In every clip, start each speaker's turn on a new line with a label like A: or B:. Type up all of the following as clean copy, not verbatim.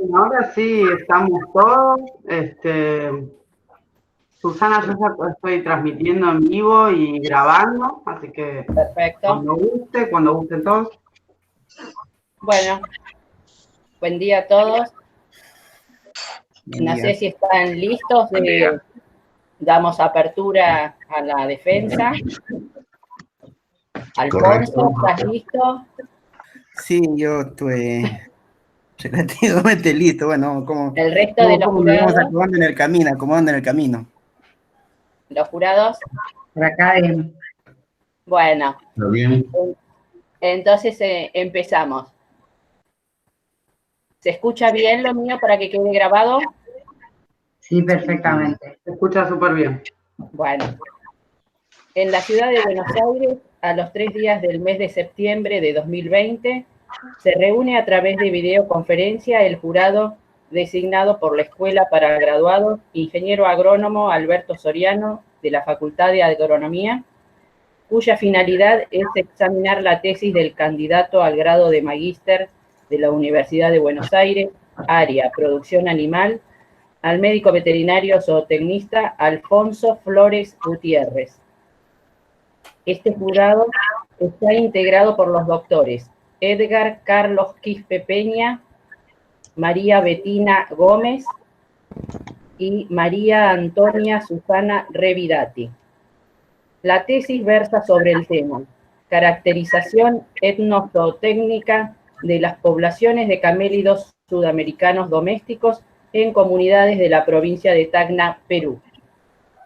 A: Bueno, ahora sí estamos todos. Susana, yo ya estoy transmitiendo en vivo y grabando, así que
B: Perfecto.
A: cuando gusten todos.
B: Bueno, buen día a todos.
C: Buen
B: No
C: día.
B: sé si están listos. Damos apertura a la defensa. Alfonso, ¿estás listo?
C: Sí, yo estoy relativamente listo. Bueno, como
B: El resto de los
C: nos vamos
B: jurados.
C: acomodando en el camino.
B: Los jurados.
D: Por acá
B: Bueno,
E: ¿Está bien?
B: entonces empezamos. ¿Se escucha bien lo mío para que quede grabado?
D: Sí, perfectamente.
A: Se escucha súper bien.
B: Bueno, en la ciudad de Buenos Aires, a los 3 días del mes de septiembre de 2020, se reúne a través de videoconferencia el jurado designado por la Escuela para Graduados, ingeniero agrónomo Alberto Soriano, de la Facultad de Agronomía, cuya finalidad es examinar la tesis del candidato al grado de magíster de la Universidad de Buenos Aires, área producción animal, al médico veterinario zootecnista Alfonso Flores Gutiérrez. Este jurado está integrado por los doctores Edgar Carlos Quispe Peña, María Bettina Gómez y María Antonia Susana Revidati. La tesis versa sobre el tema caracterización etnozootécnica de las poblaciones de camélidos sudamericanos domésticos en comunidades de la provincia de Tacna, Perú.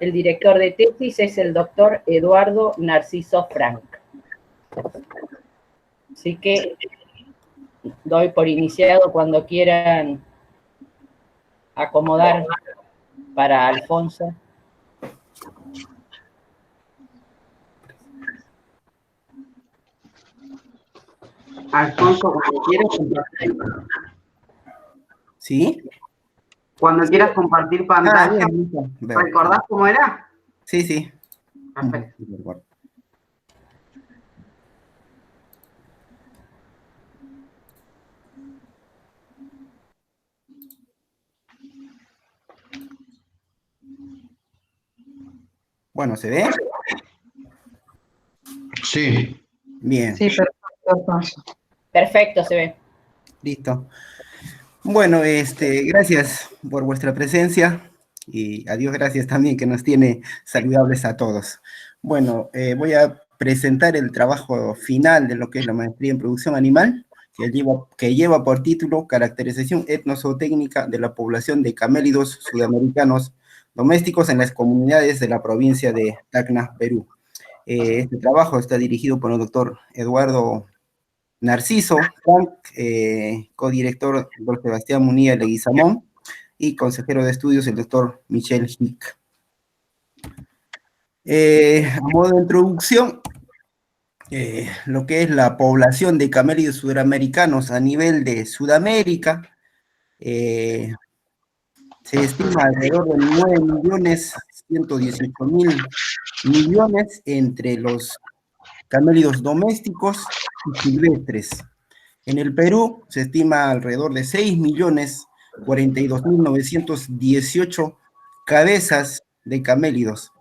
B: El director de tesis es el doctor Eduardo Narciso Frank. Así que doy por iniciado cuando quieran acomodar para Alfonso.
A: Alfonso, cuando quieras compartir.
C: ¿Sí?
A: Cuando quieras compartir pantalla.
C: Bien.
A: ¿Recordás cómo era?
C: Sí, sí.
A: Perfecto.
C: Bueno, ¿se ve?
E: Sí.
C: Bien.
D: Sí, perfecto, Alfonso.
B: Perfecto, se ve.
C: Listo. Bueno, gracias por vuestra presencia y a Dios gracias también que nos tiene saludables a todos. Bueno, voy a presentar el trabajo final de lo que es la maestría en producción animal, que lleva por título Caracterización etnozootécnica de la población de camélidos sudamericanos domésticos en las comunidades de la provincia de Tacna, Perú. Este trabajo está dirigido por el doctor Eduardo Narciso Frank, codirector el doctor Sebastián Munía Leguizamón, y consejero de estudios el doctor Michel Hick. A modo de introducción, lo que es la población de camélidos sudamericanos a nivel de Sudamérica, se estima alrededor de 9.118.000.000.000 entre los camélidos domésticos y silvestres. En el Perú se estima alrededor de 6.042.918 cabezas de camélidos.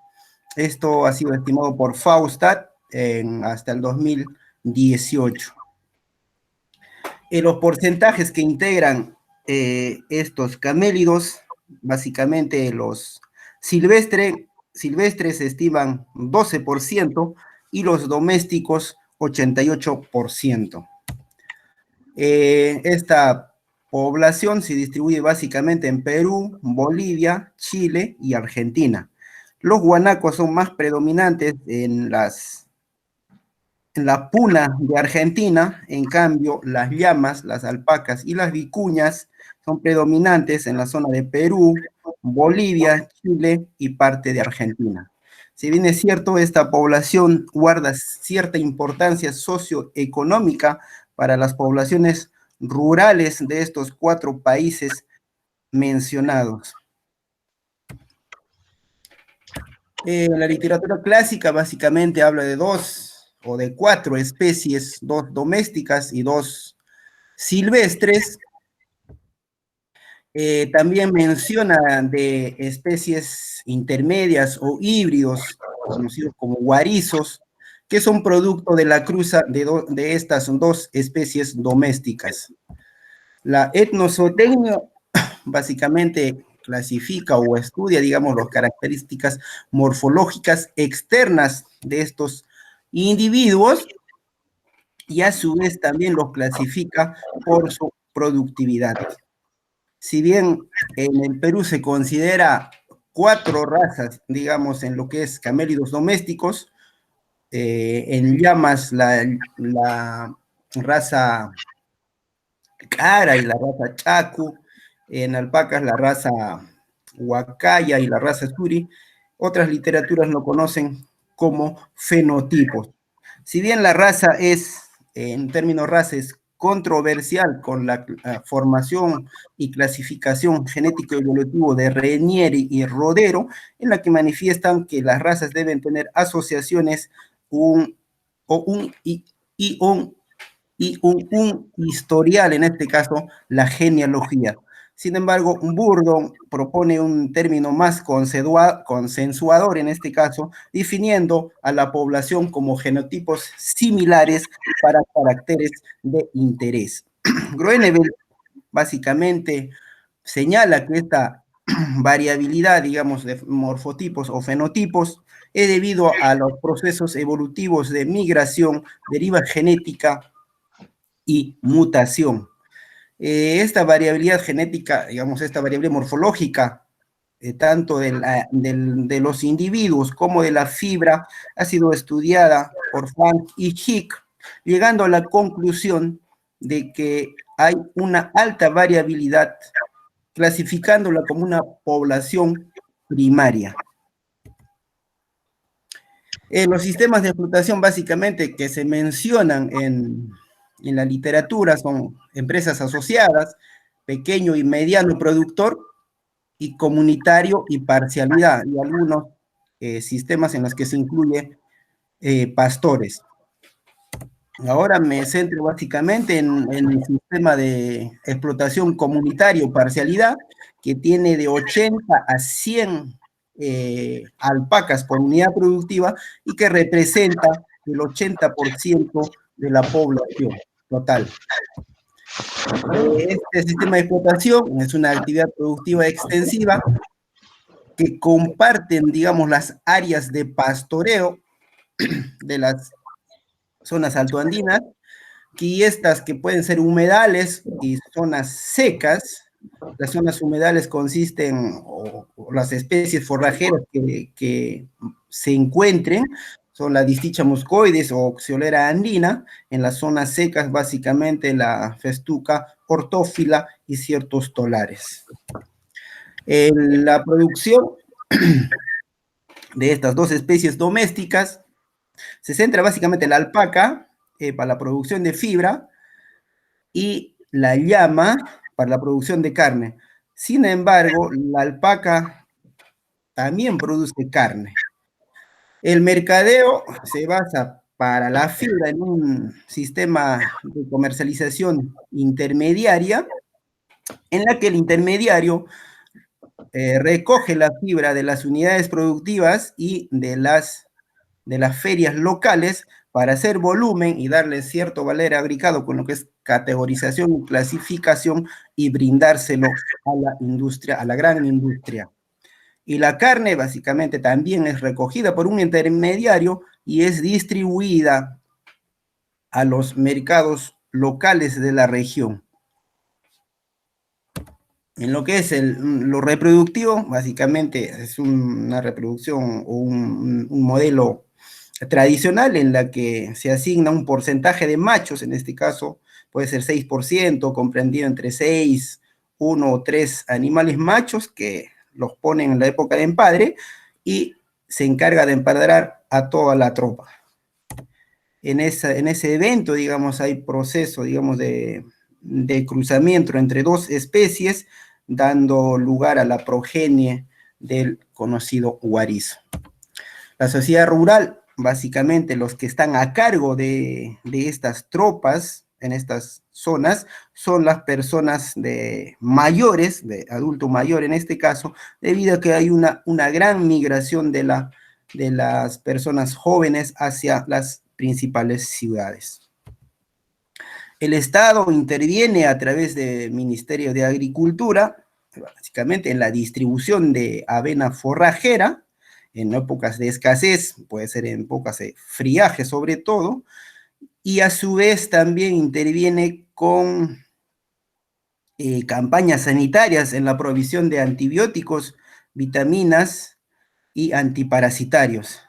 C: Esto ha sido estimado por FAOSTAT hasta el 2018. Los porcentajes que integran estos camélidos, básicamente los silvestres se estiman 12% y los domésticos 88%. Esta población se distribuye básicamente en Perú, Bolivia, Chile y Argentina. Los guanacos son más predominantes en la puna de Argentina, en cambio las llamas, las alpacas y las vicuñas son predominantes en la zona de Perú, Bolivia, Chile y parte de Argentina. Si bien es cierto, esta población guarda cierta importancia socioeconómica para las poblaciones rurales de estos 4 países mencionados. La literatura clásica básicamente habla de 2 o de 4 especies, 2 domésticas y 2 silvestres. También menciona de especies intermedias o híbridos, conocidos como guarizos, que son producto de la cruza de estas dos especies domésticas. La etnozootecnia básicamente clasifica o estudia, digamos, las características morfológicas externas de estos individuos y a su vez también los clasifica por su productividad. Si bien en el Perú se considera 4 razas, digamos, en lo que es camélidos domésticos, en llamas la raza cara y la raza chacu, en alpacas la raza huacaya y la raza suri, otras literaturas lo conocen como fenotipos. Si bien la raza es, en términos raza, es controversial con la formación y clasificación genético-evolutivo de Renieri y Rodero, en la que manifiestan que las razas deben tener asociaciones y un historial, en este caso, la genealogía. Sin embargo, Burdon propone un término más consensuador, en este caso, definiendo a la población como genotipos similares para caracteres de interés. Groeneveld básicamente señala que esta variabilidad, digamos, de morfotipos o fenotipos es debido a los procesos evolutivos de migración, deriva genética y mutación. Esta variabilidad genética, digamos, esta variabilidad morfológica, tanto de los individuos como de la fibra, ha sido estudiada por Frank y Hick, llegando a la conclusión de que hay una alta variabilidad, clasificándola como una población primaria. Los sistemas de explotación básicamente que se mencionan en la literatura son empresas asociadas, pequeño y mediano productor, y comunitario y parcialidad, y algunos sistemas en los que se incluye pastores. Ahora me centro básicamente en el sistema de explotación comunitario parcialidad, que tiene de 80 a 100 alpacas por unidad productiva y que representa el 80% de la población total. Este sistema de explotación es una actividad productiva extensiva que comparten, digamos, las áreas de pastoreo de las zonas altoandinas, y estas que pueden ser humedales y zonas secas. Las zonas humedales consisten, o las especies forrajeras que se encuentren, son la Disticha muscoides o Oxiolera andina. En las zonas secas, básicamente la Festuca hortófila y ciertos tolares. La producción de estas dos especies domésticas se centra básicamente en la alpaca para la producción de fibra y la llama para la producción de carne. Sin embargo, la alpaca también produce carne. El mercadeo se basa para la fibra en un sistema de comercialización intermediaria, en la que el intermediario recoge la fibra de las unidades productivas y de las ferias locales para hacer volumen y darle cierto valor agregado con lo que es categorización y clasificación y brindárselo a la industria, a la gran industria. Y la carne básicamente también es recogida por un intermediario y es distribuida a los mercados locales de la región. En lo que es lo reproductivo, básicamente es una reproducción o un modelo tradicional en la que se asigna un porcentaje de machos, en este caso puede ser 6%, comprendido entre 6, 1 o 3 animales machos que los ponen en la época de empadre y se encarga de empadrar a toda la tropa. En ese evento, digamos, hay proceso, digamos, de cruzamiento entre dos especies, dando lugar a la progenie del conocido guarizo. La sociedad rural, básicamente los que están a cargo de estas tropas, en estas zonas son las personas mayores, de adulto mayor en este caso, debido a que hay una gran migración de las personas jóvenes hacia las principales ciudades. El Estado interviene a través del Ministerio de Agricultura, básicamente en la distribución de avena forrajera, en épocas de escasez, puede ser en épocas de friaje sobre todo, y a su vez también interviene con campañas sanitarias en la provisión de antibióticos, vitaminas y antiparasitarios.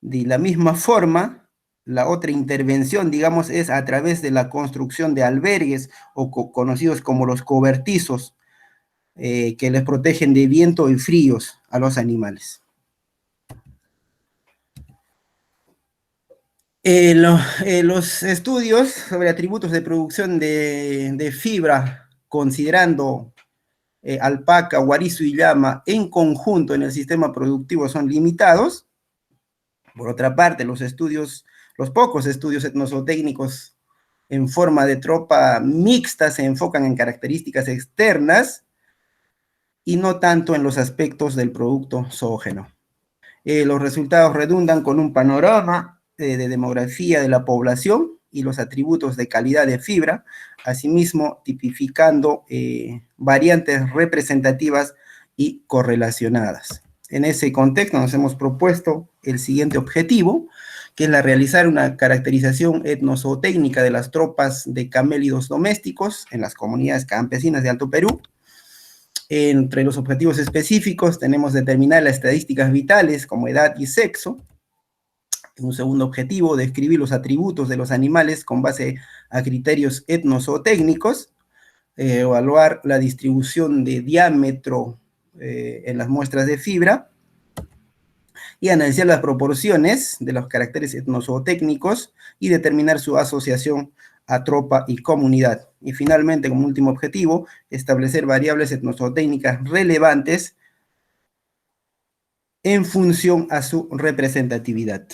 C: De la misma forma, la otra intervención, digamos, es a través de la construcción de albergues o conocidos como los cobertizos, que les protegen de viento y fríos a los animales. Los estudios sobre atributos de producción de fibra, considerando alpaca, guarizo y llama en conjunto en el sistema productivo son limitados. Por otra parte, los pocos estudios etnozootecnicos en forma de tropa mixta se enfocan en características externas y no tanto en los aspectos del producto zoógeno. Los resultados redundan con un panorama de demografía de la población y los atributos de calidad de fibra, asimismo tipificando variantes representativas y correlacionadas. En ese contexto nos hemos propuesto el siguiente objetivo, que es realizar una caracterización etnozootécnica de las tropas de camélidos domésticos en las comunidades campesinas de Alto Perú. Entre los objetivos específicos tenemos determinar las estadísticas vitales como edad y sexo. Un segundo objetivo, describir los atributos de los animales con base a criterios etnozootécnicos, evaluar la distribución de diámetro en las muestras de fibra y analizar las proporciones de los caracteres etnozootécnicos y determinar su asociación a tropa y comunidad. Y finalmente, como último objetivo, establecer variables etnozootécnicas relevantes en función a su representatividad.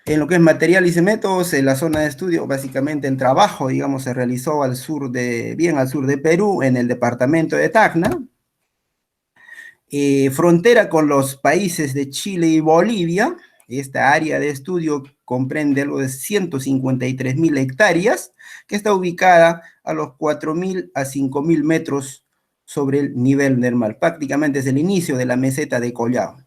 C: En lo que es materiales y métodos, en la zona de estudio, básicamente el trabajo, digamos, se realizó bien al sur de Perú, en el departamento de Tacna, frontera con los países de Chile y Bolivia. Esta área de estudio comprende algo de 153.000 hectáreas, que está ubicada a los 4.000 a 5.000 metros sobre el nivel del mar. Prácticamente es el inicio de la meseta de Collao.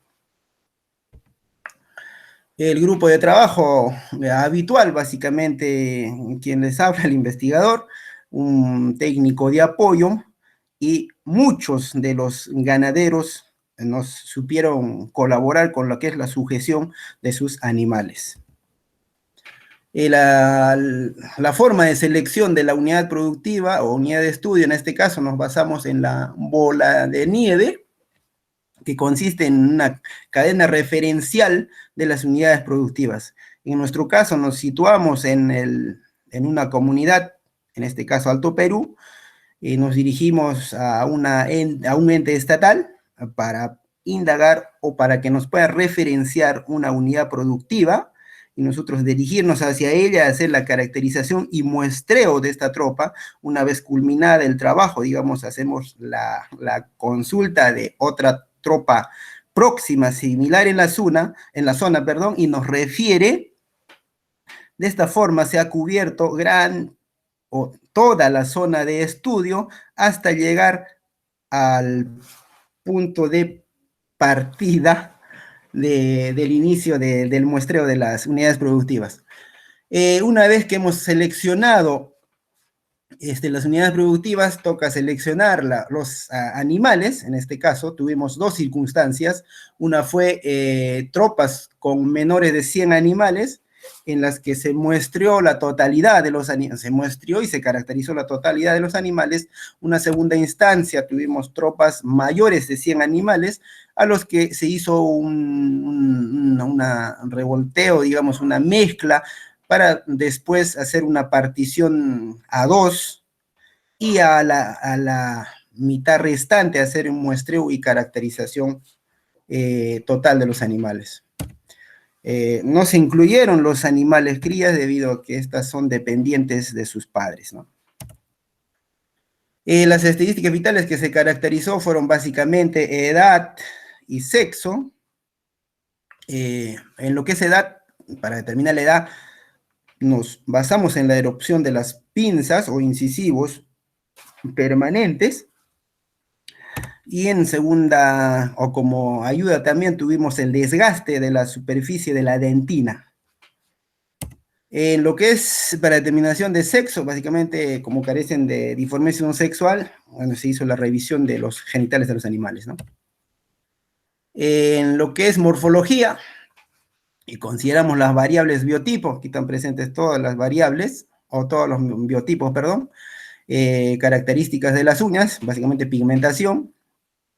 C: El grupo de trabajo habitual, básicamente, quien les habla, el investigador, un técnico de apoyo, y muchos de los ganaderos nos supieron colaborar con lo que es la sujeción de sus animales. La forma de selección de la unidad productiva o unidad de estudio, en este caso nos basamos en la bola de nieve, que consiste en una cadena referencial de las unidades productivas. En nuestro caso nos situamos en una comunidad, en este caso Alto Perú, y nos dirigimos a un ente estatal para indagar o para que nos pueda referenciar una unidad productiva, y nosotros dirigirnos hacia ella, hacer la caracterización y muestreo de esta tropa. Una vez culminada el trabajo, digamos, hacemos la consulta de otra tropa próxima, similar en la zona, y nos refiere. De esta forma se ha cubierto toda la zona de estudio hasta llegar al punto de partida del inicio del muestreo de las unidades productivas. Una vez que hemos seleccionado las unidades productivas, toca seleccionar los animales. En este caso tuvimos dos circunstancias. Una fue tropas con menores de 100 animales, en las que se muestreó la totalidad de los animales, se muestreó y se caracterizó la totalidad de los animales. Una segunda instancia, tuvimos tropas mayores de 100 animales, a los que se hizo un revolteo, digamos, una mezcla, para después hacer una partición a dos, y a la mitad restante hacer un muestreo y caracterización total de los animales. no se incluyeron los animales crías debido a que estas son dependientes de sus padres, ¿no? Las estadísticas vitales que se caracterizó fueron básicamente edad y sexo. En lo que es edad, para determinar la edad, nos basamos en la erupción de las pinzas o incisivos permanentes, y en segunda, o como ayuda también, tuvimos el desgaste de la superficie de la dentina. En lo que es para determinación de sexo, básicamente, como carecen de dimorfismo sexual, bueno, se hizo la revisión de los genitales de los animales, ¿no? En lo que es morfología, y consideramos las variables biotipo, aquí están presentes todas las variables, o todos los biotipos, perdón, características de las uñas, básicamente pigmentación,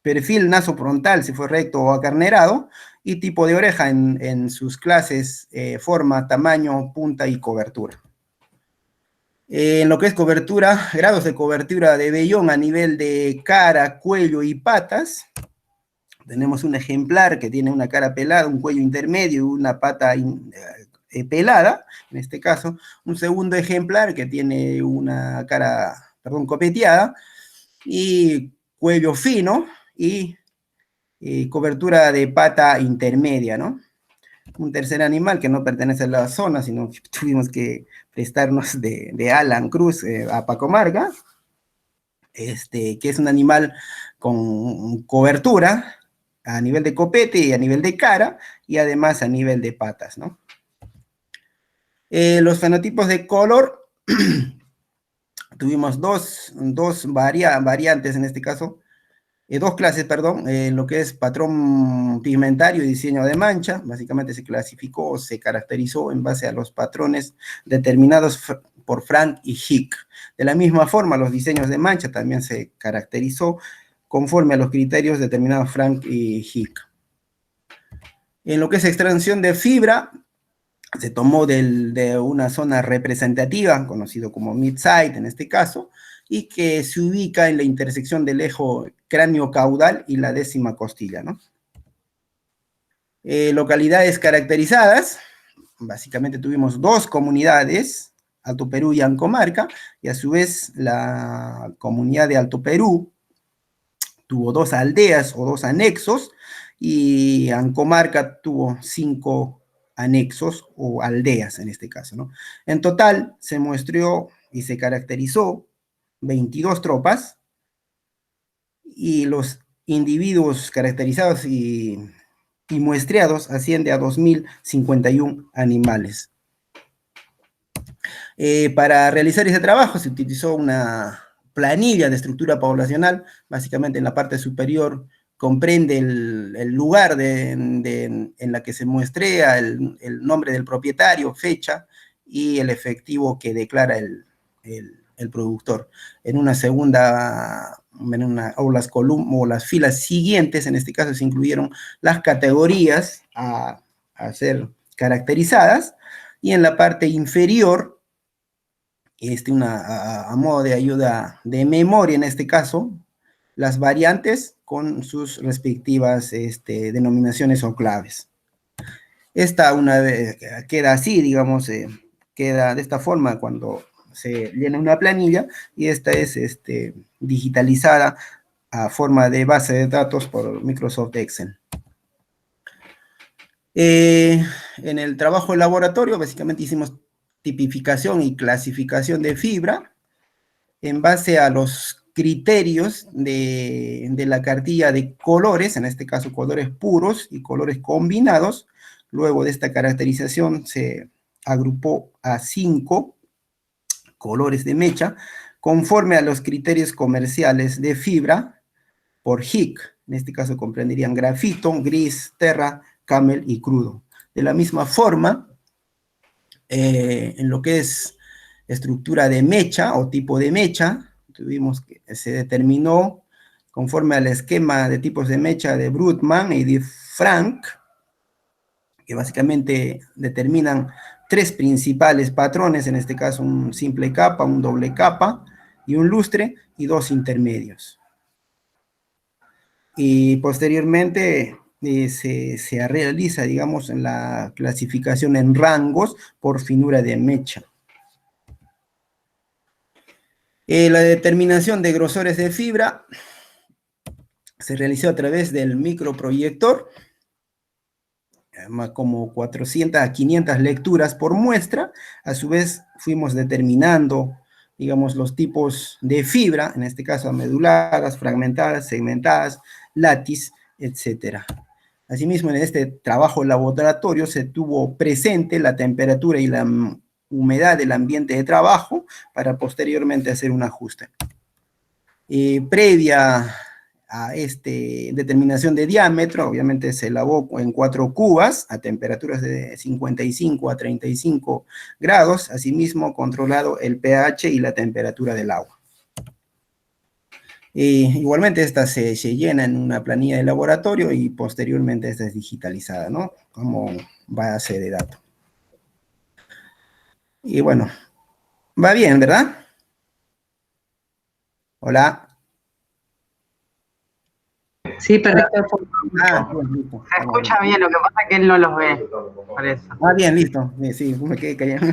C: perfil nasofrontal, si fue recto o acarnerado, y tipo de oreja en sus clases, forma, tamaño, punta y cobertura. En lo que es cobertura, grados de cobertura de vellón a nivel de cara, cuello y patas, tenemos un ejemplar que tiene una cara pelada, un cuello intermedio y una pata pelada, en este caso. Un segundo ejemplar que tiene una cara, perdón, copeteada, y cuello fino, y cobertura de pata intermedia, ¿no? Un tercer animal que no pertenece a la zona, sino que tuvimos que prestarnos de Alan Cruz a Paco Marga, que es un animal con cobertura a nivel de copete y a nivel de cara, y además a nivel de patas, ¿no? Los fenotipos de color, tuvimos dos variantes en este caso, dos clases, perdón, lo que es patrón pigmentario y diseño de mancha. Básicamente se clasificó o se caracterizó en base a los patrones determinados por Frank y Hick. De la misma forma, los diseños de mancha también se caracterizó conforme a los criterios determinados Frank y Hick. En lo que es extracción de fibra, se tomó de una zona representativa, conocido como mid-side en este caso, y que se ubica en la intersección del eje cráneo-caudal y la 10ª costilla, ¿no? Localidades caracterizadas, básicamente tuvimos dos comunidades, Alto Perú y Ancomarca, y a su vez la comunidad de Alto Perú tuvo 2 aldeas o 2 anexos, y Ancomarca tuvo 5 anexos o aldeas en este caso, ¿no? En total se muestreó y se caracterizó 22 tropas, y los individuos caracterizados y muestreados asciende a 2051 animales. Para realizar ese trabajo se utilizó una planilla de estructura poblacional, básicamente en la parte superior comprende el lugar en la que se muestrea, el nombre del propietario, fecha, y el efectivo que declara el productor. En una segunda, o las filas siguientes, en este caso se incluyeron las categorías a ser caracterizadas, y en la parte inferior, a modo de ayuda de memoria en este caso, las variantes con sus respectivas denominaciones o claves. Esta una vez queda así, digamos, queda de esta forma cuando se llena una planilla, y esta es digitalizada a forma de base de datos por Microsoft Excel. En el trabajo de laboratorio, básicamente hicimos tipificación y clasificación de fibra en base a los criterios de la cartilla de colores, en este caso colores puros y colores combinados. Luego de esta caracterización se agrupó a 5 colores de mecha, conforme a los criterios comerciales de fibra por Hick. En este caso comprenderían grafito, gris, terra, camel y crudo. De la misma forma, en lo que es estructura de mecha o tipo de mecha, tuvimos que se determinó conforme al esquema de tipos de mecha de Brutman y de Frank, que básicamente determinan 3 principales patrones, en este caso un simple capa, un doble capa y un lustre, y 2 intermedios. Y posteriormente se realiza, digamos, en la clasificación en rangos por finura de mecha. La determinación de grosores de fibra se realizó a través del microproyector, como 400 a 500 lecturas por muestra. A su vez fuimos determinando, digamos, los tipos de fibra, en este caso ameduladas, fragmentadas, segmentadas, látiz, etc. Asimismo, en este trabajo laboratorio se tuvo presente la temperatura y la humedad del ambiente de trabajo para posteriormente hacer un ajuste. Previa a determinación de diámetro, obviamente se lavó en 4 cubas a temperaturas de 55 a 35 grados, asimismo controlado el pH y la temperatura del agua. Igualmente esta se llena en una planilla de laboratorio y posteriormente esta es digitalizada, ¿no? Como base de datos. Y bueno, va bien, ¿verdad? Hola.
D: Sí, perfecto.
C: Listo.
A: Se escucha bien, lo que pasa es que él no los ve, por eso.
C: Bien, listo. Sí, me quedé callado.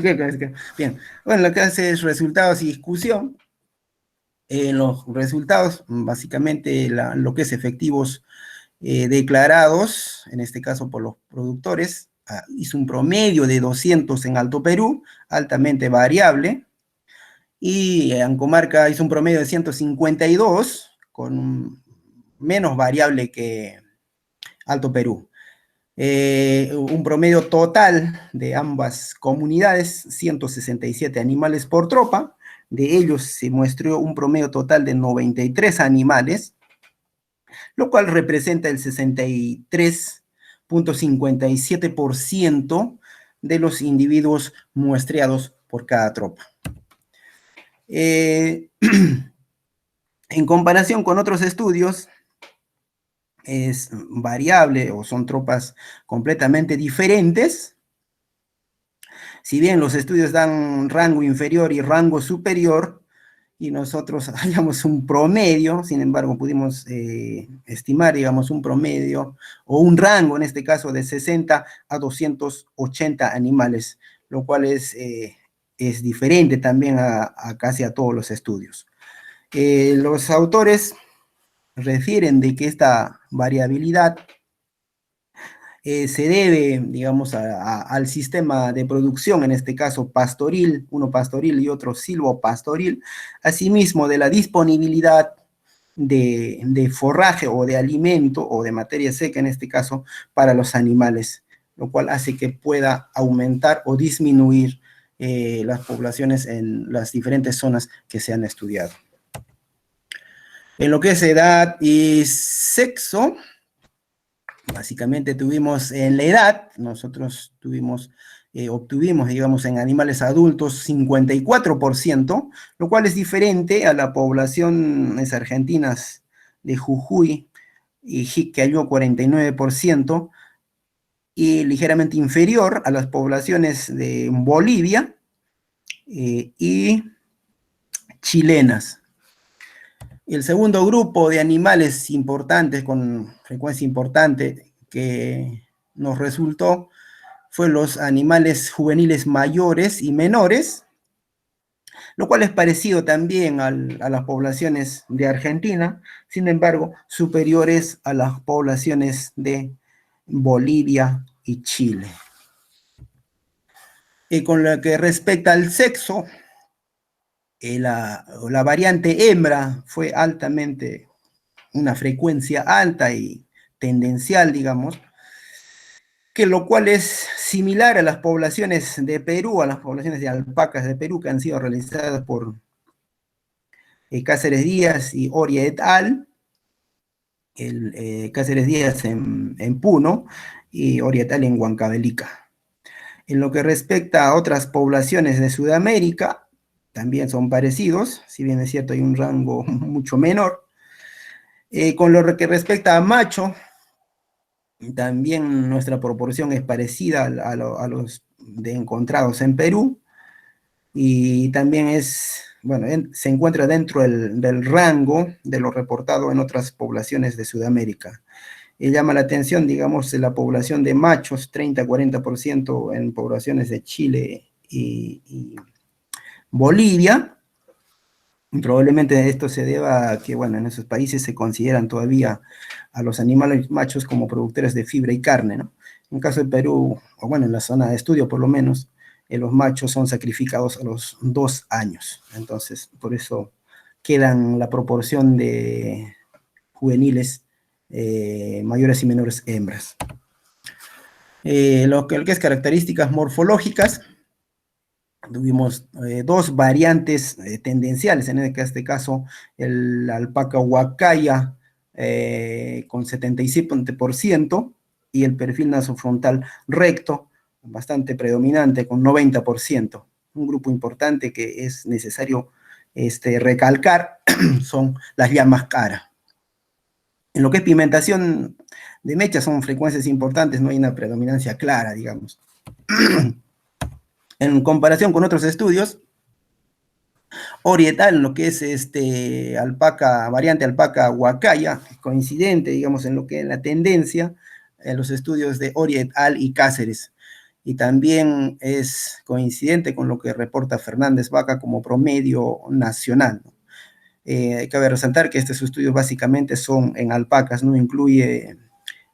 C: Bien. Bueno, lo que hace es resultados y discusión. Los resultados, básicamente lo que es efectivos declarados, en este caso por los productores, hizo un promedio de 200 en Alto Perú, altamente variable, y Ancomarca hizo un promedio de 152, con menos variable que Alto Perú. Un promedio total de ambas comunidades, 167 animales por tropa, de ellos se muestró un promedio total de 93 animales, lo cual representa el 63.57% de los individuos muestreados por cada tropa. En comparación con otros estudios, es variable o son tropas completamente diferentes. Si bien los estudios dan rango inferior y rango superior, y nosotros hallamos un promedio, sin embargo pudimos estimar, digamos, un promedio o un rango, en este caso, de 60 a 280 animales, lo cual es diferente también a casi a todos los estudios. Los autores refieren de que esta variabilidad se debe, digamos, al sistema de producción, en este caso pastoril, uno pastoril y otro silvopastoril, asimismo de la disponibilidad de forraje o de alimento o de materia seca, en este caso, para los animales, lo cual hace que pueda aumentar o disminuir las poblaciones en las diferentes zonas que se han estudiado. En lo que es edad y sexo, básicamente tuvimos en la edad, nosotros obtuvimos, digamos, en animales adultos 54%, lo cual es diferente a la población argentinas de Jujuy y Jiquilpan, 49%, y ligeramente inferior a las poblaciones de Bolivia y chilenas. El segundo grupo de animales importantes, con frecuencia importante, que nos resultó, fue los animales juveniles mayores y menores, lo cual es parecido también a las poblaciones de Argentina, sin embargo, superiores a las poblaciones de Bolivia y Chile. Y con lo que respecta al sexo, la variante hembra fue altamente, una frecuencia alta y tendencial, digamos, que lo cual es similar a las poblaciones de Perú, a las poblaciones de alpacas de Perú que han sido realizadas por Cáceres Díaz y Oria et al. Cáceres Díaz en Puno y Oria et al. En Huancavelica. En lo que respecta a otras poblaciones de Sudamérica, también son parecidos, si bien es cierto hay un rango mucho menor. Con lo que respecta a macho, también nuestra proporción es parecida a los encontrados en Perú, y también se encuentra dentro del rango de lo reportado en otras poblaciones de Sudamérica. llama la atención, digamos, la población de machos, 30-40% en poblaciones de Chile y Bolivia. Probablemente esto se deba a que, bueno, en esos países se consideran todavía a los animales machos como productores de fibra y carne, ¿no? En el caso de Perú, o bueno, en la zona de estudio por lo menos, los machos son sacrificados a los 2 años. Entonces, por eso quedan la proporción de juveniles mayores y menores hembras. Lo que es características morfológicas, tuvimos 2 variantes tendenciales, en este caso el alpaca huacaya con 77% y el perfil nasofrontal recto, bastante predominante con 90%. Un grupo importante que es necesario recalcar son las llamas cara. En lo que es pigmentación de mecha son frecuencias importantes, no hay una predominancia clara, digamos. En comparación con otros estudios, oriental, en lo que es variante alpaca huacaya, coincidente, digamos, en lo que es la tendencia, en los estudios de Oriental y Cáceres. Y también es coincidente con lo que reporta Fernández Vaca como promedio nacional, ¿no? Cabe resaltar que estos estudios básicamente son en alpacas, no incluye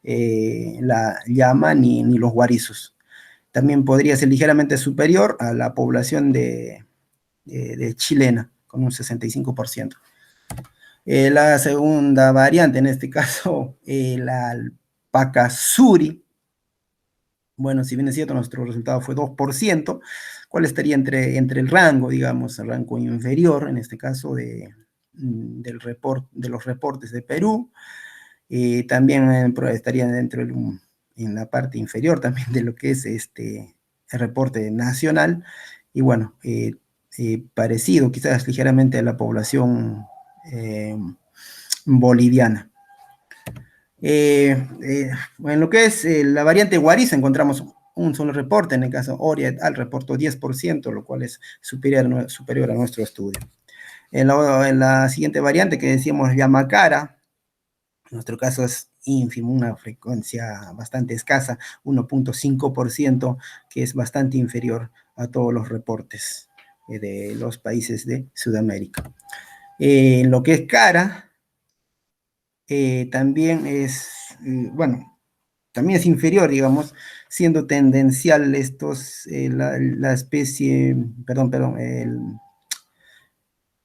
C: la llama ni los guarizos. También podría ser ligeramente superior a la población de chilena, con un 65%. La segunda variante, en este caso, la alpaca suri. Bueno, si bien es cierto, nuestro resultado fue 2%, ¿cuál estaría entre el rango, digamos, el rango inferior, en este caso, de los reportes de Perú? También estaría dentro en la parte inferior también de lo que es el reporte nacional, y bueno, parecido quizás ligeramente a la población boliviana. En lo que es la variante guariza encontramos un solo reporte, en el caso Oriental reportó 10%, lo cual es superior a nuestro estudio. En la siguiente variante que decíamos llama cara, en nuestro caso es ínfimo, una frecuencia bastante escasa, 1.5%, que es bastante inferior a todos los reportes de los países de Sudamérica. En lo que es cara, también es, bueno, también es inferior, digamos, siendo tendencial la especie,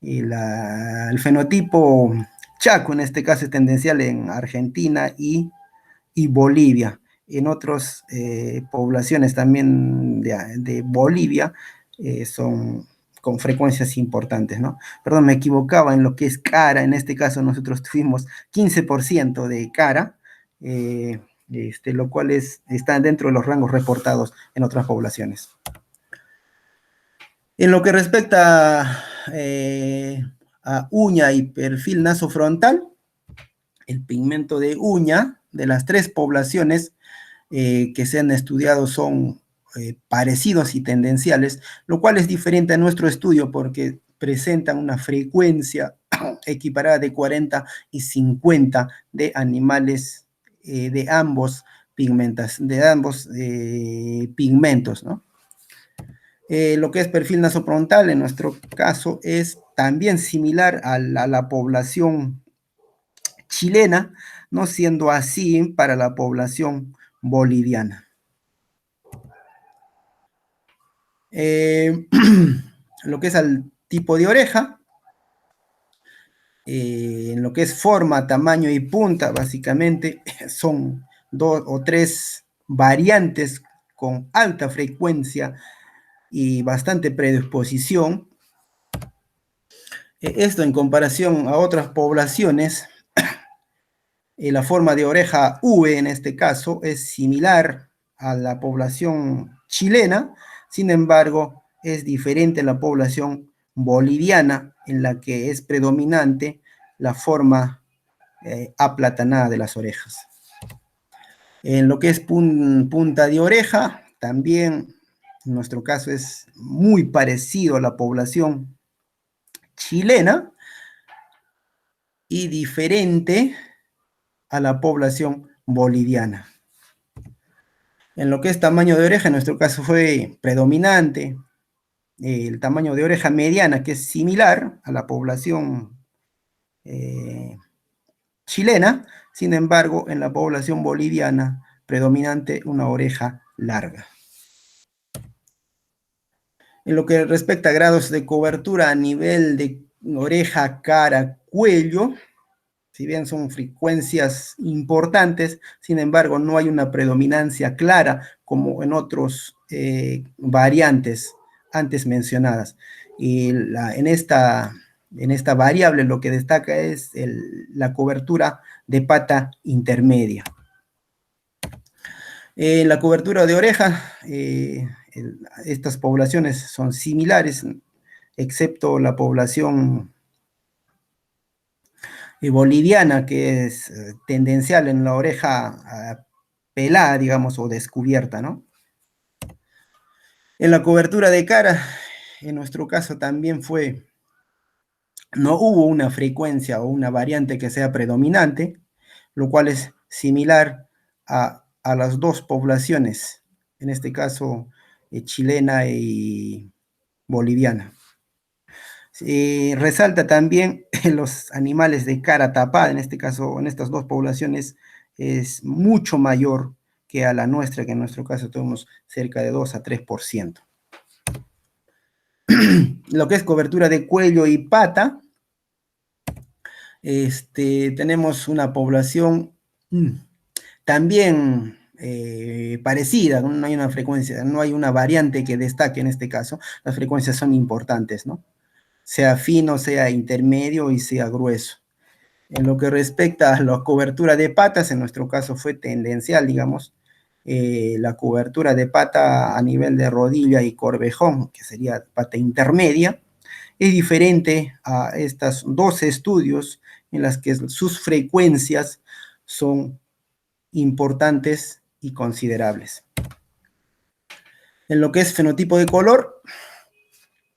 C: el fenotipo Chaco, en este caso es tendencial en Argentina y Bolivia. En otras poblaciones también de Bolivia son con frecuencias importantes, ¿no? Perdón, me equivocaba en lo que es cara, en este caso nosotros tuvimos 15% de cara, lo cual está dentro de los rangos reportados en otras poblaciones. En lo que respecta a uña y perfil nasofrontal, el pigmento de uña de las 3 poblaciones que se han estudiado son parecidos y tendenciales, lo cual es diferente a nuestro estudio porque presentan una frecuencia equiparada de 40 y 50 de animales de ambos pigmentos, ¿no? Lo que es perfil nasofrontal, en nuestro caso, es también similar a la población chilena, no siendo así para la población boliviana. Lo que es al tipo de oreja, en lo que es forma, tamaño y punta, básicamente son 2 o 3 variantes con alta frecuencia y bastante predisposición. Esto en comparación a otras poblaciones, la forma de oreja V en este caso es similar a la población chilena, sin embargo es diferente a la población boliviana, en la que es predominante la forma aplatanada de las orejas. En lo que es punta de oreja, también en nuestro caso es muy parecido a la población chilena y diferente a la población boliviana. En lo que es tamaño de oreja, en nuestro caso fue predominante el tamaño de oreja mediana, que es similar a la población chilena. Sin embargo, en la población boliviana, predominante una oreja larga. En lo que respecta a grados de cobertura a nivel de oreja, cara, cuello, si bien son frecuencias importantes, sin embargo, no hay una predominancia clara como en otros variantes antes mencionadas. Y en esta variable lo que destaca es la cobertura de pata intermedia. La cobertura de oreja, estas poblaciones son similares, excepto la población boliviana, que es tendencial en la oreja pelada, digamos, o descubierta, ¿no? En la cobertura de cara, en nuestro caso también no hubo una frecuencia o una variante que sea predominante, lo cual es similar a las dos poblaciones, en este caso chilena y boliviana. Resalta también los animales de cara tapada, en este caso, en estas dos poblaciones, es mucho mayor que a la nuestra, que en nuestro caso tenemos cerca de 2 a 3%. Lo que es cobertura de cuello y pata, tenemos una población también parecida, no hay una frecuencia, no hay una variante que destaque en este caso, las frecuencias son importantes, ¿no? Sea fino, sea intermedio y sea grueso. En lo que respecta a la cobertura de patas, en nuestro caso fue tendencial, digamos, la cobertura de pata a nivel de rodilla y corvejón, que sería pata intermedia, es diferente a estos dos estudios en las que sus frecuencias son importantes y considerables. En lo que es fenotipo de color,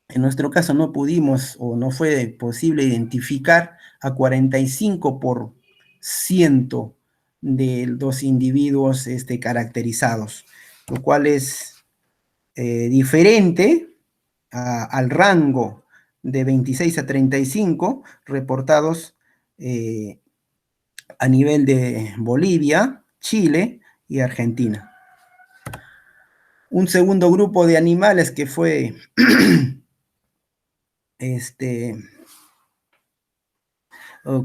C: en nuestro caso no pudimos o no fue posible identificar a 45% de los individuos caracterizados, lo cual es diferente al rango de 26 a 35 reportados a nivel de Bolivia, Chile y Argentina. Un segundo grupo de animales que fue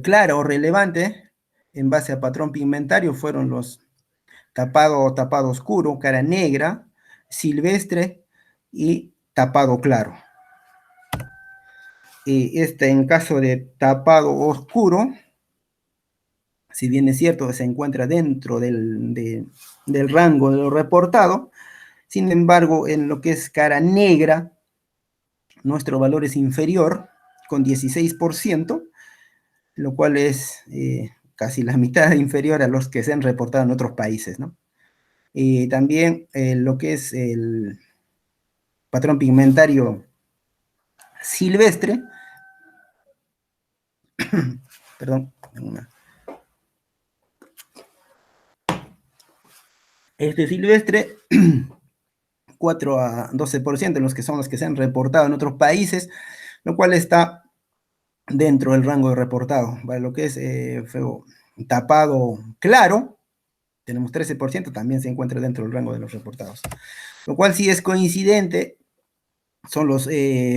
C: claro o relevante en base a patrón pigmentario fueron los tapado o tapado oscuro, cara negra, silvestre y tapado claro. En caso de tapado oscuro, si bien es cierto que se encuentra dentro del rango de lo reportado, sin embargo, en lo que es cara negra, nuestro valor es inferior, con 16%, lo cual es casi la mitad inferior a los que se han reportado en otros países, ¿no? También lo que es el patrón pigmentario silvestre, perdón, silvestre, 4 a 12% los que son los que se han reportado en otros países, lo cual está dentro del rango de reportado. Para lo que es tapado claro, tenemos 13%, también se encuentra dentro del rango de los reportados. Lo cual sí es coincidente, son los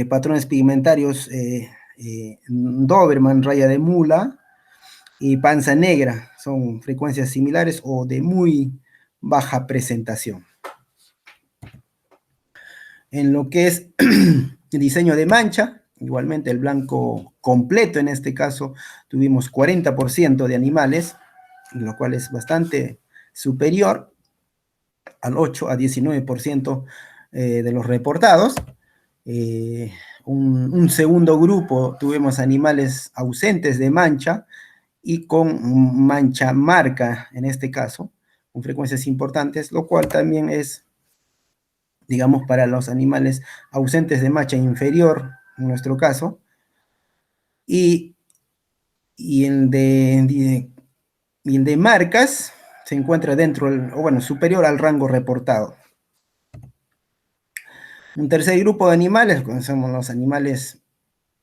C: patrones pigmentarios Doberman, raya de mula, y panza negra, son frecuencias similares o de muy baja presentación. En lo que es el diseño de mancha, igualmente el blanco completo, en este caso tuvimos 40% de animales, lo cual es bastante superior al 8 a 19% de los reportados. Un segundo grupo tuvimos animales ausentes de mancha y con mancha marca, en este caso, con frecuencias importantes, lo cual también es, digamos, para los animales ausentes de mancha inferior, en nuestro caso, y el de marcas se encuentra dentro, o bueno, superior al rango reportado. Un tercer grupo de animales, son los animales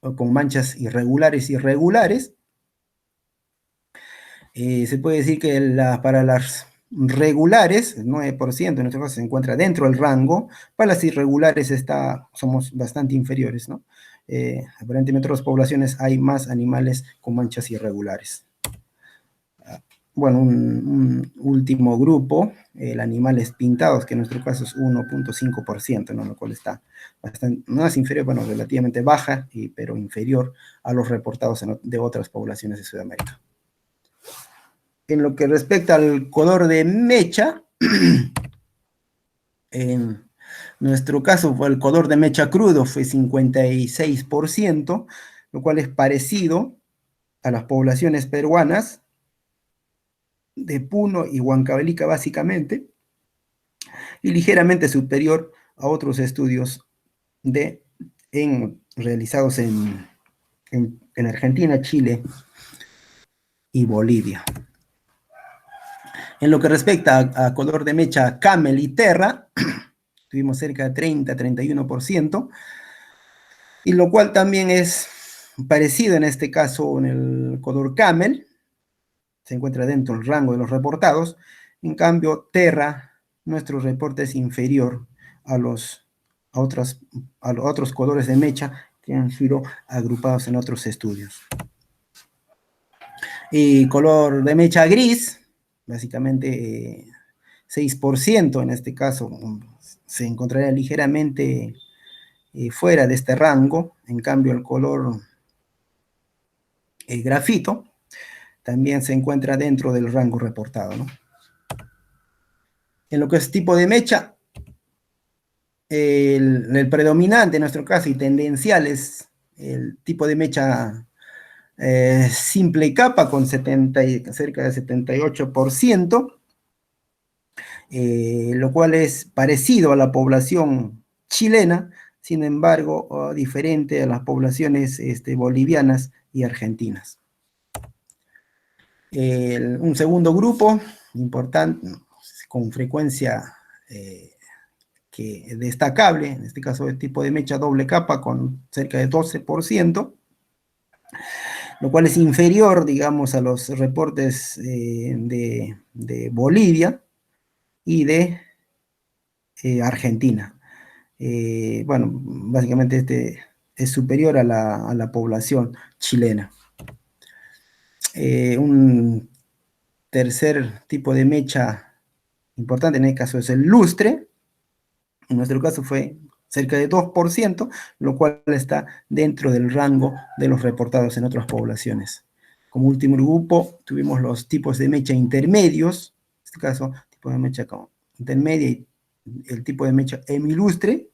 C: con manchas irregulares, se puede decir que para las regulares, el 9% en nuestro caso se encuentra dentro del rango, para las irregulares somos bastante inferiores, ¿no? Aparentemente en otras poblaciones hay más animales con manchas irregulares. Bueno, un último grupo, el animales pintados, que en nuestro caso es 1.5%, ¿no? Lo cual está bastante, no es inferior, bueno, relativamente baja, pero inferior a los reportados de otras poblaciones de Sudamérica. En lo que respecta al color de mecha, en nuestro caso el color de mecha crudo fue 56%, lo cual es parecido a las poblaciones peruanas de Puno y Huancavelica básicamente, y ligeramente superior a otros estudios realizados en Argentina, Chile y Bolivia. En lo que respecta a color de mecha camel y terra, tuvimos cerca de 30-31%, y lo cual también es parecido en este caso en el color camel, se encuentra dentro del rango de los reportados. En cambio, terra, nuestro reporte es inferior a los otros colores de mecha que han sido agrupados en otros estudios. Y color de mecha gris, básicamente 6% en este caso, se encontraría ligeramente fuera de este rango. En cambio, el color grafito también se encuentra dentro del rango reportado, ¿no? En lo que es tipo de mecha, el predominante en nuestro caso y tendencial es el tipo de mecha simple capa con cerca de 78%, lo cual es parecido a la población chilena, sin embargo, diferente a las poblaciones bolivianas y argentinas. Un segundo grupo importante, con frecuencia destacable, en este caso el tipo de mecha doble capa con cerca de 12%, lo cual es inferior, digamos, a los reportes de Bolivia y de Argentina. Bueno, básicamente este es superior a la población chilena. Un tercer tipo de mecha importante en este caso es el lustre. En nuestro caso fue cerca de 2%, lo cual está dentro del rango de los reportados en otras poblaciones. Como último grupo tuvimos los tipos de mecha intermedios, en este caso tipo de mecha como intermedia y el tipo de mecha hemilustre,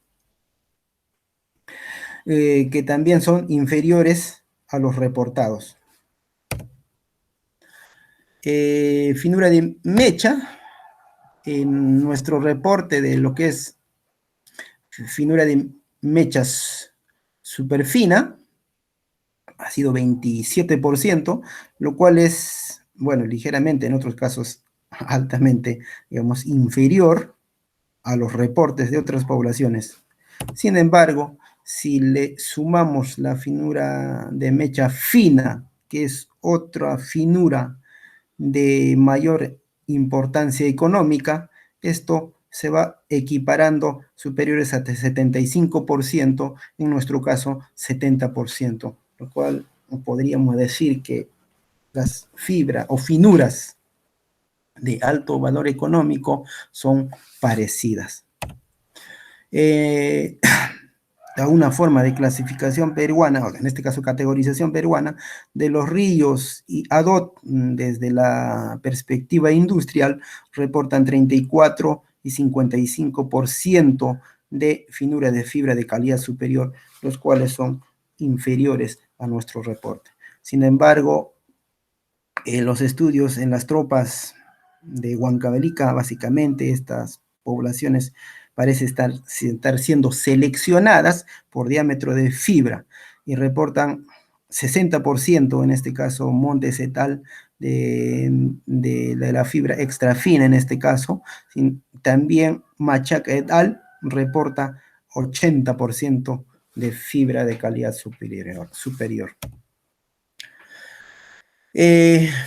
C: que también son inferiores a los reportados. Finura de mecha, en nuestro reporte de lo que es finura de mechas superfina, ha sido 27%, lo cual es, bueno, ligeramente, en otros casos, altamente, digamos, inferior a los reportes de otras poblaciones. Sin embargo, si le sumamos la finura de mecha fina, que es otra finura de mayor importancia económica, esto se va equiparando superiores a 75%, en nuestro caso 70%, lo cual podríamos decir que las fibras o finuras de alto valor económico son parecidas. A una forma de clasificación peruana, en este caso categorización peruana, de los ríos y ADOT desde la perspectiva industrial, reportan 34 y 55% de finura de fibra de calidad superior, los cuales son inferiores a nuestro reporte. Sin embargo, los estudios en las tropas de Huancavelica, básicamente estas poblaciones parece estar siendo seleccionadas por diámetro de fibra y reportan 60% en este caso Montes et al. De la fibra extra fina en este caso. También Machaca et al. Reporta 80% de fibra de calidad superior.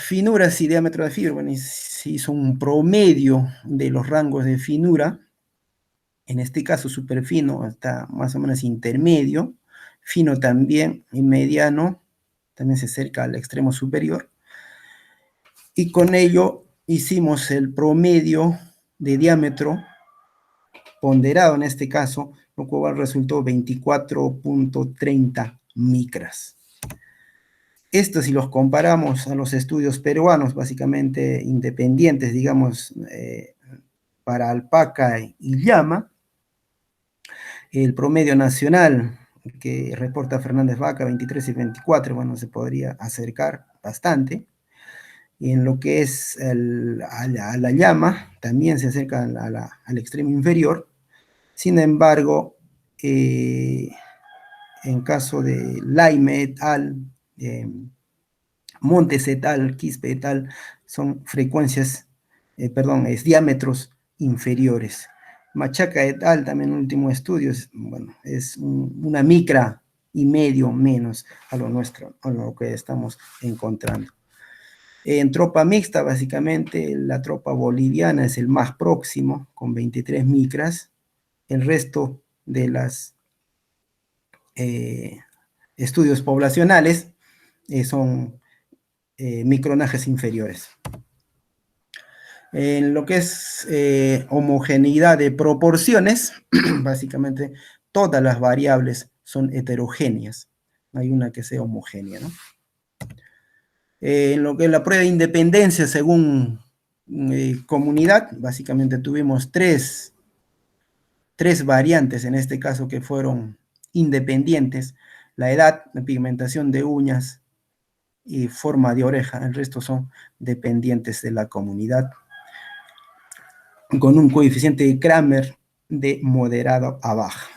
C: Finuras y diámetro de fibra, bueno, se hizo un promedio de los rangos de finura. En este caso superfino está más o menos intermedio, fino también y mediano también se acerca al extremo superior, y con ello hicimos el promedio de diámetro ponderado en este caso, lo cual resultó 24.30 micras. Esto, si los comparamos a los estudios peruanos, básicamente independientes, digamos, para alpaca y llama, el promedio nacional que reporta Fernández Vaca, 23 y 24, bueno, se podría acercar bastante. Y en lo que es a la llama, también se acerca al extremo inferior. Sin embargo, en caso de Laime et al., Montes et al., Quispe et al., son frecuencias, es diámetros inferiores. Machaca et al., también el último estudio, es una micra y medio menos a lo nuestro, a lo que estamos encontrando. En tropa mixta, básicamente, la tropa boliviana es el más próximo, con 23 micras. El resto de los estudios poblacionales son micronajes inferiores. En lo que es homogeneidad de proporciones, básicamente todas las variables son heterogéneas. No hay una que sea homogénea, ¿no? En lo que es la prueba de independencia según comunidad, básicamente tuvimos tres variantes en este caso que fueron independientes: la edad, la pigmentación de uñas y forma de oreja. El resto son dependientes de la comunidad, con un coeficiente de Kramer de moderado a baja.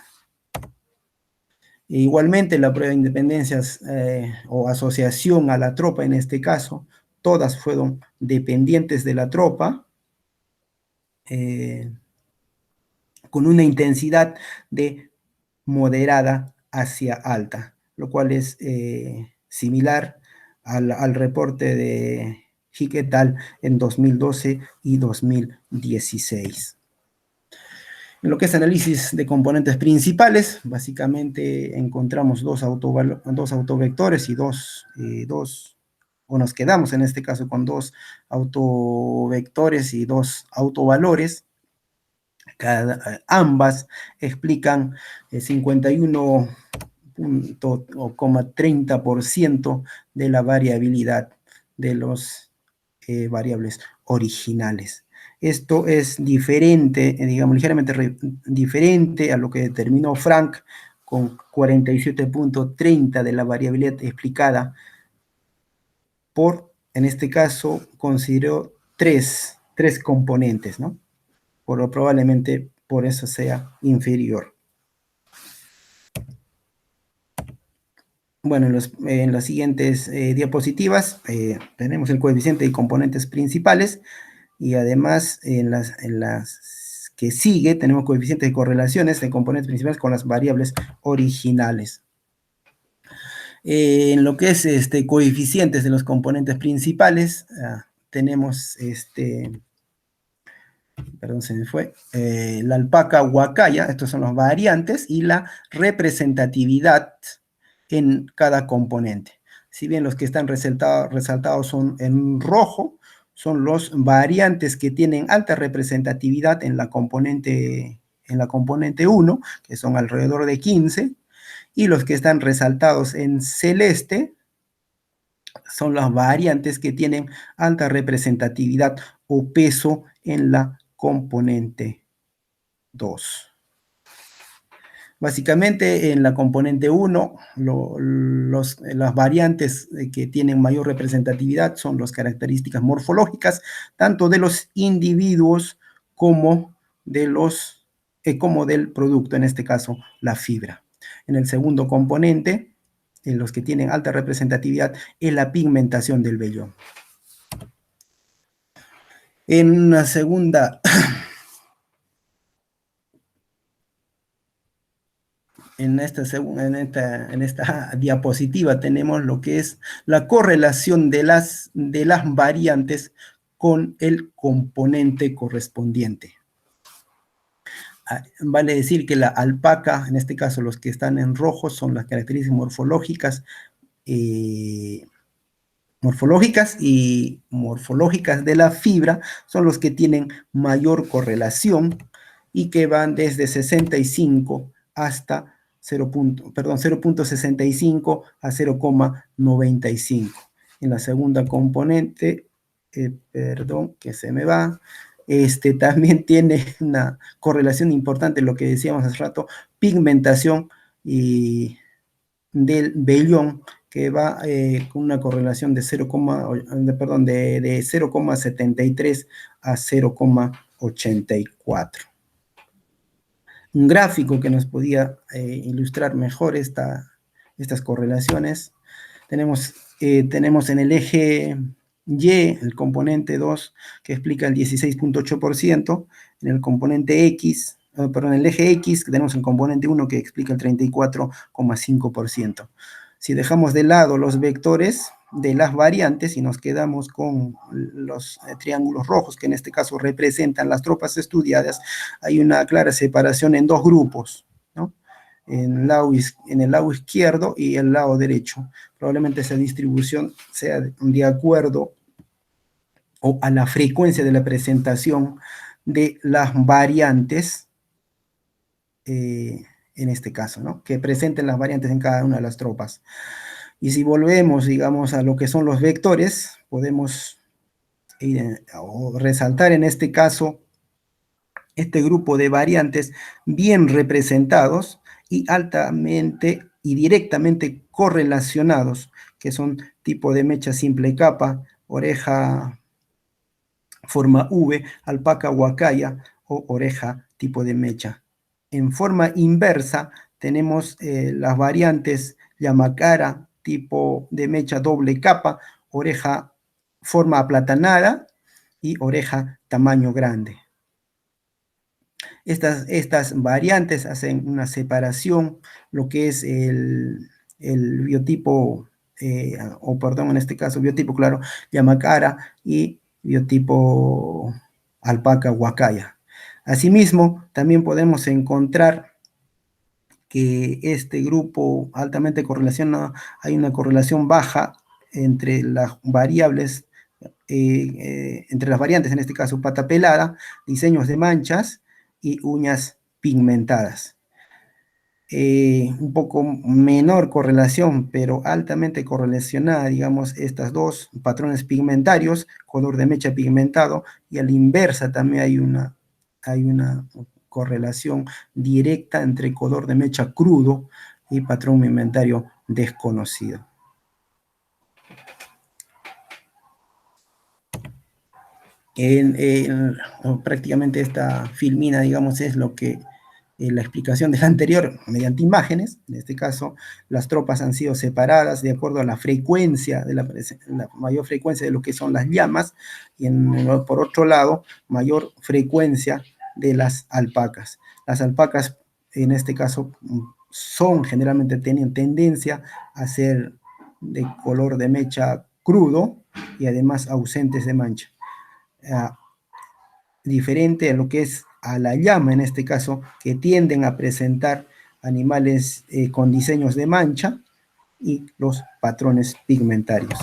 C: Igualmente, la prueba de independencias o asociación a la tropa, en este caso, todas fueron dependientes de la tropa, con una intensidad de moderada hacia alta, lo cual es similar al reporte de Hick et al. En 2012 y 2016. En lo que es análisis de componentes principales, básicamente encontramos dos autovectores y o nos quedamos en este caso con dos autovectores y dos autovalores. Ambas explican 51,30% de la variabilidad de los variables originales. Esto es diferente, digamos, ligeramente diferente a lo que determinó Frank, con 47.30 de la variabilidad explicada en este caso, consideró tres componentes, ¿no? Probablemente por eso sea inferior. Bueno, en las siguientes diapositivas tenemos el coeficiente de componentes principales, y además en las que sigue tenemos coeficientes de correlaciones de componentes principales con las variables originales. En lo que es coeficientes de los componentes principales, tenemos perdón, se me fue, la alpaca huacaya, estos son los variantes, y la representatividad en cada componente. Si bien los que están resaltados son en rojo, son los variantes que tienen alta representatividad en la componente 1, que son alrededor de 15, y los que están resaltados en celeste son las variantes que tienen alta representatividad o peso en la componente 2. Básicamente en la componente 1, las variantes que tienen mayor representatividad son las características morfológicas, tanto de los individuos como del producto, en este caso la fibra. En el segundo componente en los que tienen alta representatividad, es la pigmentación del vellón. En una segunda... En esta diapositiva tenemos lo que es la correlación de las variantes con el componente correspondiente. Vale decir que la alpaca, en este caso los que están en rojo, son las características morfológicas y morfológicas de la fibra, son los que tienen mayor correlación y que van desde 65 hasta 0.65 a 0,95. En la segunda componente, perdón, que se me va, también tiene una correlación importante, lo que decíamos hace rato, pigmentación y del vellón, que va con una correlación de 0,73 a 0,84. Un gráfico que nos podía ilustrar mejor estas correlaciones. Tenemos en el eje Y, el componente 2, que explica el 16.8%, en el componente X, perdón, en el eje X, tenemos el componente 1 que explica el 34,5%. Si dejamos de lado los vectores de las variantes y nos quedamos con los triángulos rojos, que en este caso representan las tropas estudiadas, hay una clara separación en dos grupos, ¿no? En el lado izquierdo y el lado derecho. Probablemente esa distribución sea de acuerdo o a la frecuencia de la presentación de las variantes, en este caso, ¿no? Que presenten las variantes en cada una de las tropas. Y si volvemos, digamos, a lo que son los vectores, podemos resaltar en este caso este grupo de variantes bien representados y altamente y directamente correlacionados, que son tipo de mecha simple capa, oreja forma V, alpaca huacaya o oreja tipo de mecha. En forma inversa tenemos las variantes llamacara, tipo de mecha doble capa, oreja forma aplatanada y oreja tamaño grande. Estas variantes hacen una separación, lo que es el biotipo, en este caso biotipo, claro, llamacara y biotipo alpaca huacaya. Asimismo, también podemos encontrar que este grupo altamente correlacionado, hay una correlación baja entre las variables, entre las variantes, en este caso pata pelada, diseños de manchas y uñas pigmentadas. Un poco menor correlación, pero altamente correlacionada, digamos, estas dos patrones pigmentarios, color de mecha pigmentado, y a la inversa también hay una correlación directa entre color de mecha crudo y patrón pigmentario desconocido. Prácticamente esta filmina, digamos, es lo que la explicación del anterior mediante imágenes. En este caso, las tropas han sido separadas de acuerdo a la frecuencia, la mayor frecuencia de lo que son las llamas, y por otro lado, mayor frecuencia de las alpacas. Las alpacas, en este caso, tienen tendencia a ser de color de mecha crudo y además ausentes de mancha. Diferente a lo que es a la llama, en este caso, que tienden a presentar animales con diseños de mancha y los patrones pigmentarios.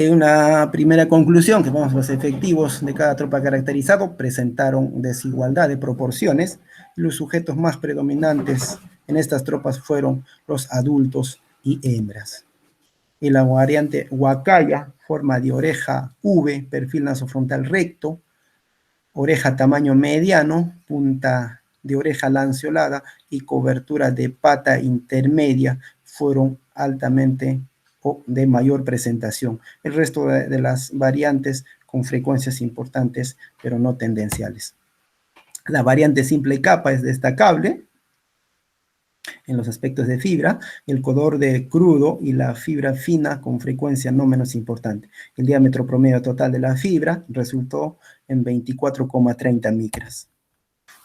C: Una primera conclusión, que los efectivos de cada tropa caracterizado presentaron desigualdad de proporciones. Los sujetos más predominantes en estas tropas fueron los adultos y hembras. En la variante huacaya, forma de oreja V, perfil nasofrontal recto, oreja tamaño mediano, punta de oreja lanceolada y cobertura de pata intermedia fueron altamente o de mayor presentación. El resto de las variantes con frecuencias importantes, pero no tendenciales. La variante simple capa es destacable, en los aspectos de fibra, el color de crudo y la fibra fina con frecuencia no menos importante. El diámetro promedio total de la fibra resultó en 24,30 micras.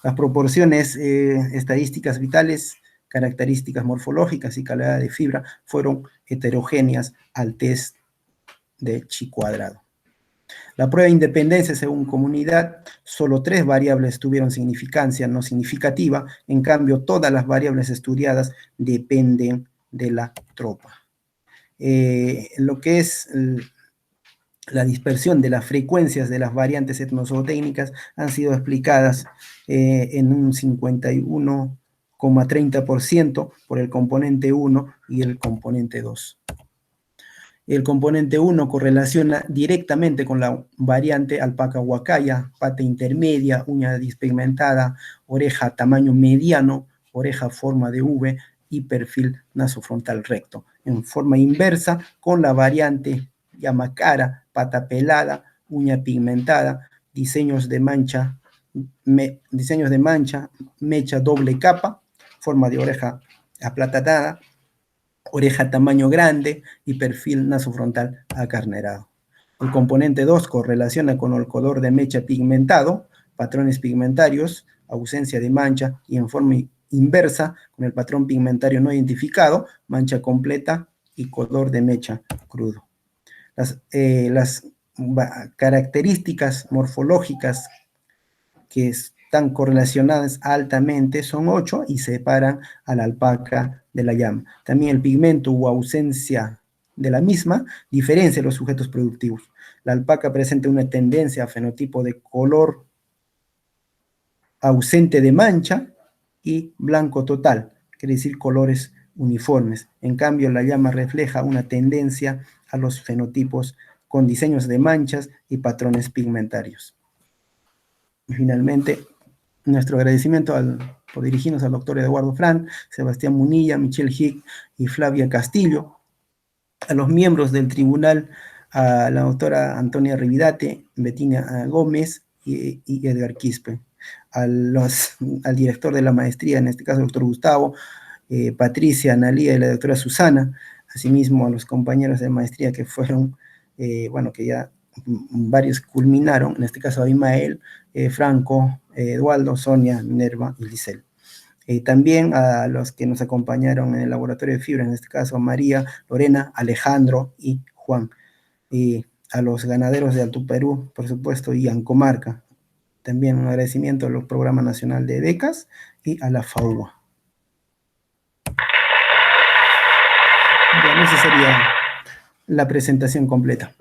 C: Las proporciones estadísticas vitales, características morfológicas y calidad de fibra fueron heterogéneas al test de chi cuadrado. La prueba de independencia según comunidad, solo 3 variables tuvieron significancia no significativa, en cambio todas las variables estudiadas dependen de la tropa. Lo que es la dispersión de las frecuencias de las variantes etnozootécnicas han sido explicadas en un 51,30% por el componente 1 y el componente 2. El componente 1 correlaciona directamente con la variante alpaca huacaya, pata intermedia, uña despigmentada, oreja tamaño mediano, oreja forma de V y perfil nasofrontal recto. En forma inversa, con la variante llamacara, pata pelada, uña pigmentada, diseños de mancha, mecha doble capa, forma de oreja aplatanada, oreja tamaño grande y perfil nasofrontal acarnerado. El componente 2 correlaciona con el color de mecha pigmentado, patrones pigmentarios, ausencia de mancha y en forma inversa con el patrón pigmentario no identificado, mancha completa y color de mecha crudo. Las características morfológicas que están correlacionadas altamente son 8 y separan a la alpaca de la llama. También el pigmento o ausencia de la misma diferencia los sujetos productivos. La alpaca presenta una tendencia a fenotipo de color ausente de mancha y blanco total, quiere decir colores uniformes. En cambio, la llama refleja una tendencia a los fenotipos con diseños de manchas y patrones pigmentarios. Y finalmente, nuestro agradecimiento por dirigirnos al doctor Eduardo Fran, Sebastián Munilla, Michelle Hick y Flavia Castillo, a los miembros del tribunal, a la doctora Antonia Ribidate, Betina Gómez y Edgar Quispe, al director de la maestría, en este caso el doctor Gustavo, Patricia, Analía y la doctora Susana, asimismo a los compañeros de maestría que fueron, que ya varios culminaron, en este caso Abimael, Franco, Eduardo, Sonia, Minerva y Lisel. También a los que nos acompañaron en el laboratorio de fibra, en este caso María, Lorena, Alejandro y Juan. Y a los ganaderos de Alto Perú, por supuesto, y Ancomarca. También un agradecimiento al Programa Nacional de Becas y a la FAUA. Bueno, esa sería la presentación completa.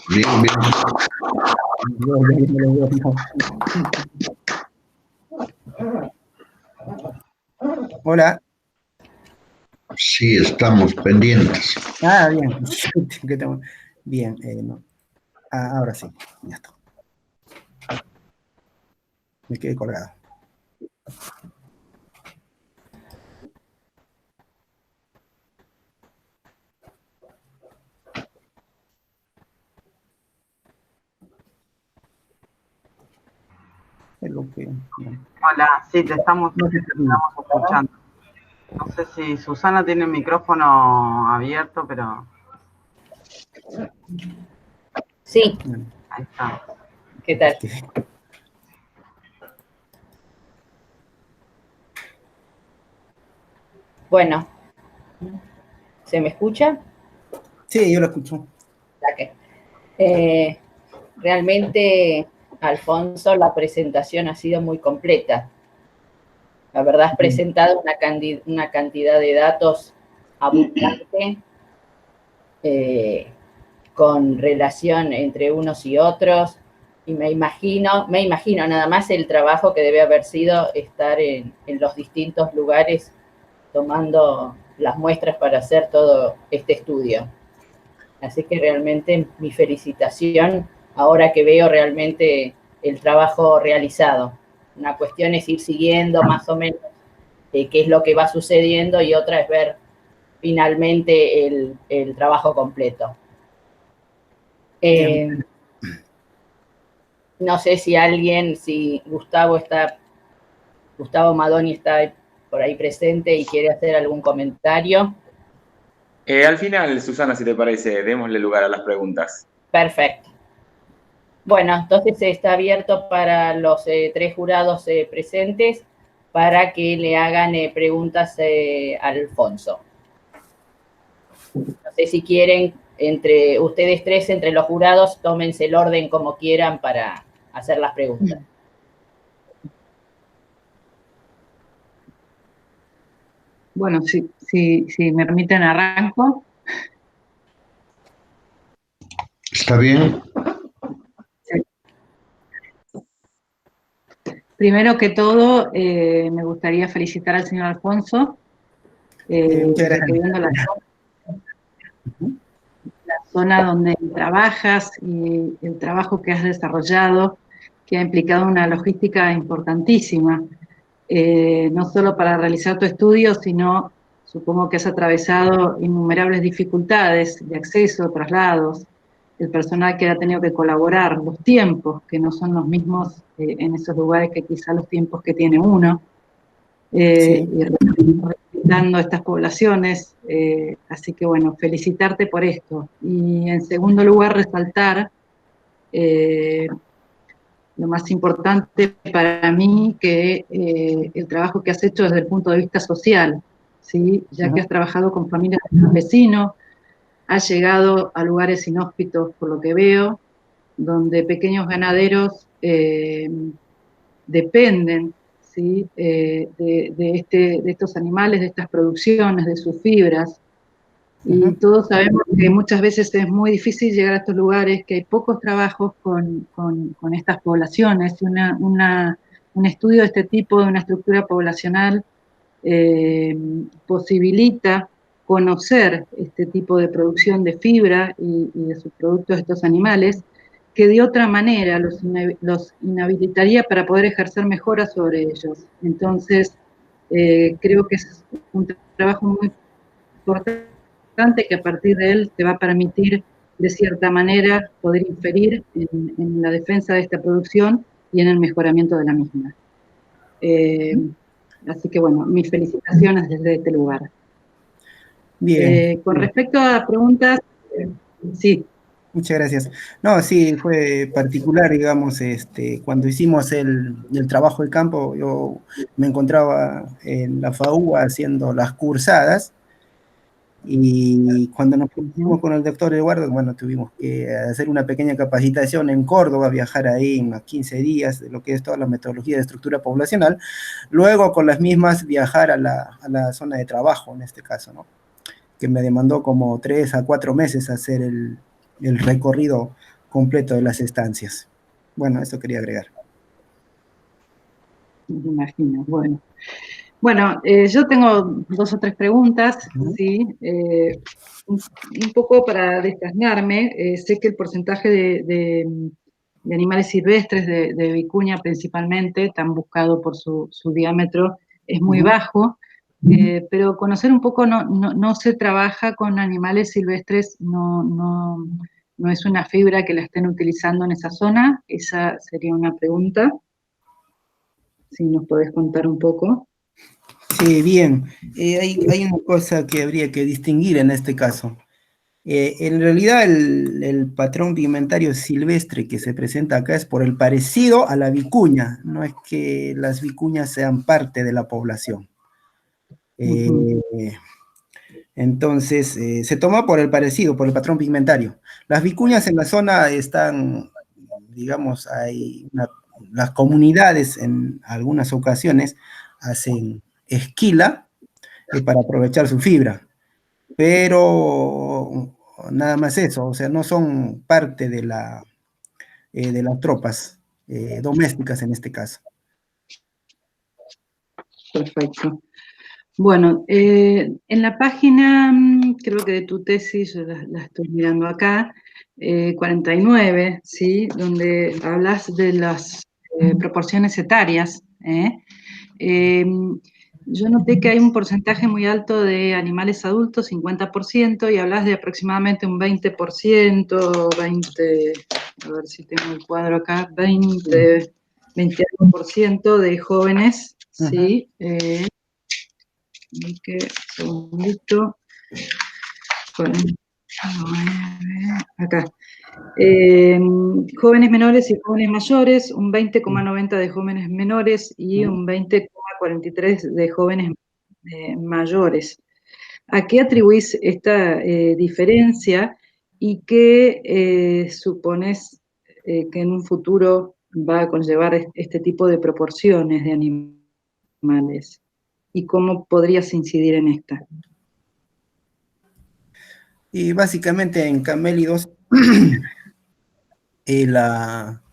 E: Bien, bien.
C: Hola.
E: Sí, estamos pendientes.
C: Ah, bien. Bien, no. Ahora sí, ya está. Me quedé colgado.
A: Hola, sí, te estamos escuchando. No sé si Susana tiene el micrófono abierto, pero...
B: Sí.
A: Ahí está.
B: ¿Qué tal? Bueno, ¿se me escucha?
C: Sí, yo lo escucho.
B: Realmente, Alfonso, la presentación ha sido muy completa. La verdad, has presentado una cantidad de datos abundante, con relación entre unos y otros, y me imagino nada más el trabajo que debe haber sido estar en los distintos lugares tomando las muestras para hacer todo este estudio. Así que realmente mi felicitación ahora que veo realmente el trabajo realizado. Una cuestión es ir siguiendo más o menos qué es lo que va sucediendo y otra es ver finalmente el trabajo completo. No sé si Gustavo Madoni está por ahí presente y quiere hacer algún comentario.
F: Al final, Susana, si te parece, démosle lugar a las preguntas.
B: Perfecto. Bueno, entonces está abierto para los 3 jurados presentes para que le hagan preguntas a Alfonso. No sé si quieren, entre ustedes 3, entre los jurados, tómense el orden como quieran para hacer las preguntas.
D: Bueno, si me permiten, arranco.
E: ¿Está bien?
D: Sí. Primero que todo, me gustaría felicitar al señor Alfonso,
C: Muchas
D: ya
C: gracias.
D: que viendo la zona donde trabajas y el trabajo que has desarrollado, que ha implicado una logística importantísima, no solo para realizar tu estudio, sino supongo que has atravesado innumerables dificultades de acceso, traslados, el personal que ha tenido que colaborar, los tiempos que no son los mismos en esos lugares que quizá los tiempos que tiene uno,
C: Sí.
D: y respetando estas poblaciones, así que bueno, felicitarte por esto. Y en segundo lugar, resaltar lo más importante para mí, que el trabajo que has hecho desde el punto de vista social, ¿sí? Ya que has trabajado con familias de campesinos, has llegado a lugares inhóspitos, por lo que veo, donde pequeños ganaderos dependen, ¿sí? de estos animales, de estas producciones, de sus fibras. Y todos sabemos que muchas veces es muy difícil llegar a estos lugares, que hay pocos trabajos con estas poblaciones. Un estudio de este tipo, de una estructura poblacional, posibilita conocer este tipo de producción de fibra y de sus productos de estos animales, que de otra manera los inhabilitaría para poder ejercer mejoras sobre ellos. Entonces, creo que es un trabajo muy importante, que a partir de él te va a permitir, de cierta manera, poder inferir en la defensa de esta producción y en el mejoramiento de la misma. Así que bueno, mis felicitaciones desde este lugar.
C: Bien.
D: Con respecto a preguntas, sí.
C: Muchas gracias. No, sí, fue particular, digamos, cuando hicimos el trabajo de campo, yo me encontraba en la FAU haciendo las cursadas, y cuando nos pusimos con el doctor Eduardo, bueno, tuvimos que hacer una pequeña capacitación en Córdoba, viajar ahí unos 15 días de lo que es toda la metodología de estructura poblacional, luego con las mismas viajar a la zona de trabajo, en este caso, ¿no? Que me demandó como 3 a 4 meses hacer el recorrido completo de las estancias. Bueno, eso quería agregar.
D: Me imagino, bueno. Bueno, yo tengo 2 o 3 preguntas, ¿sí? Un poco para desasnarme. Sé que el porcentaje de animales silvestres, de vicuña principalmente, tan buscado por su diámetro, es muy bajo, pero conocer un poco, no se trabaja con animales silvestres, no es una fibra que la estén utilizando en esa zona. Esa sería una pregunta. Si nos podés contar un poco.
C: Sí, bien. Hay una cosa que habría que distinguir en este caso. En realidad, el patrón pigmentario silvestre que se presenta acá es por el parecido a la vicuña, no es que las vicuñas sean parte de la población. Entonces, se toma por el parecido, por el patrón pigmentario. Las vicuñas en la zona están, digamos, las comunidades en algunas ocasiones hacen esquila para aprovechar su fibra, pero nada más eso, o sea, no son parte de las tropas domésticas en este caso.
D: Perfecto. Bueno, en la página, creo que de tu tesis, yo la estoy mirando acá, 49, ¿sí? Donde hablas de las proporciones etarias, yo noté que hay un porcentaje muy alto de animales adultos, 50%, y hablas de aproximadamente un 20%, a ver si tengo el cuadro acá, 20% de jóvenes, ¿sí? Segundito. Acá. Jóvenes menores y jóvenes mayores, un 20,90 de jóvenes menores y un 20,43 de jóvenes mayores. ¿A qué atribuís esta diferencia y qué supones que en un futuro va a conllevar este tipo de proporciones de animales? ¿Y cómo podrías incidir en esta?
C: Y básicamente en camélidos la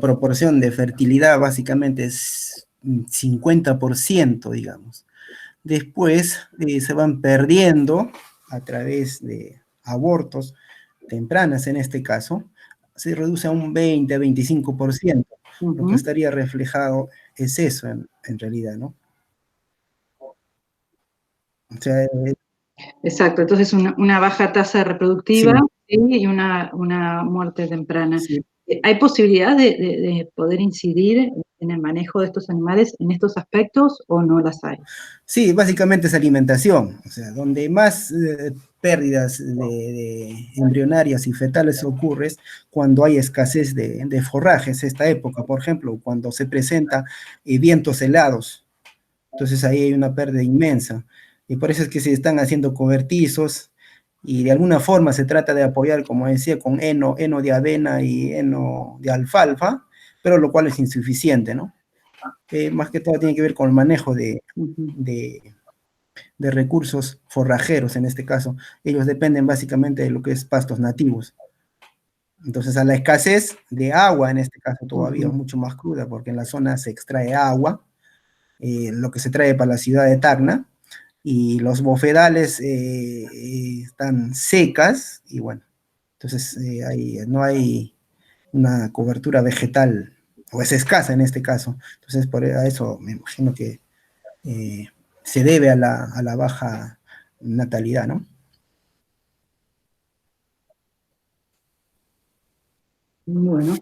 C: proporción de fertilidad básicamente es 50%, digamos. Después se van perdiendo a través de abortos tempranas, en este caso, se reduce a un 20-25%. Lo que estaría reflejado es eso, en realidad, ¿no? O sea,
D: exacto, entonces una baja tasa reproductiva,
C: sí,
D: y una muerte temprana.
C: sí.
D: ¿Hay posibilidad de poder incidir en el manejo de estos animales en estos aspectos o no las hay?
C: Sí, básicamente es alimentación. O sea, donde más pérdidas de embrionarias y fetales ocurre es cuando hay escasez de forrajes, esta época, por ejemplo, cuando se presenta vientos helados. Entonces ahí hay una pérdida inmensa. Y por eso es que se están haciendo cobertizos y de alguna forma se trata de apoyar, como decía, con heno de avena y heno de alfalfa, pero lo cual es insuficiente, ¿no? Más que todo tiene que ver con el manejo de recursos forrajeros, en este caso. Ellos dependen básicamente de lo que es pastos nativos. Entonces, a la escasez de agua, en este caso todavía es mucho más cruda, porque en la zona se extrae agua, lo que se trae para la ciudad de Tacna, y los bofedales están secas, y bueno, entonces no hay una cobertura vegetal, o es escasa en este caso. Entonces, a eso me imagino que se debe a la baja natalidad, ¿no?
D: Bueno,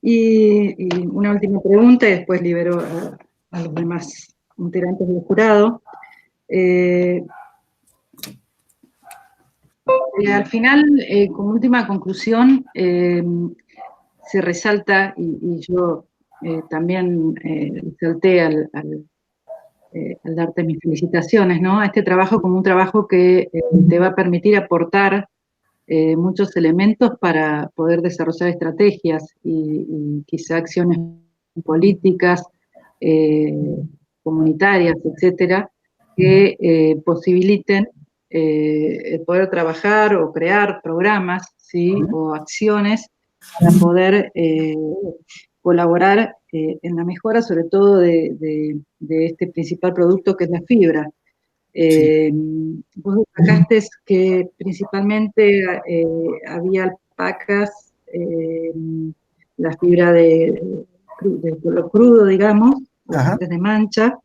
D: y una última pregunta y después libero a los demás integrantes del jurado. Al final, como última conclusión, se resalta, y yo también resalté al darte mis felicitaciones, ¿no? A este trabajo como un trabajo que te va a permitir aportar muchos elementos para poder desarrollar estrategias y quizá acciones políticas, comunitarias, etcétera, que posibiliten poder trabajar o crear programas, ¿sí? O acciones para poder colaborar en la mejora, sobre todo de este principal producto que es la fibra. Vos destacaste que principalmente había alpacas, la fibra de color crudo, digamos, ausentes de mancha.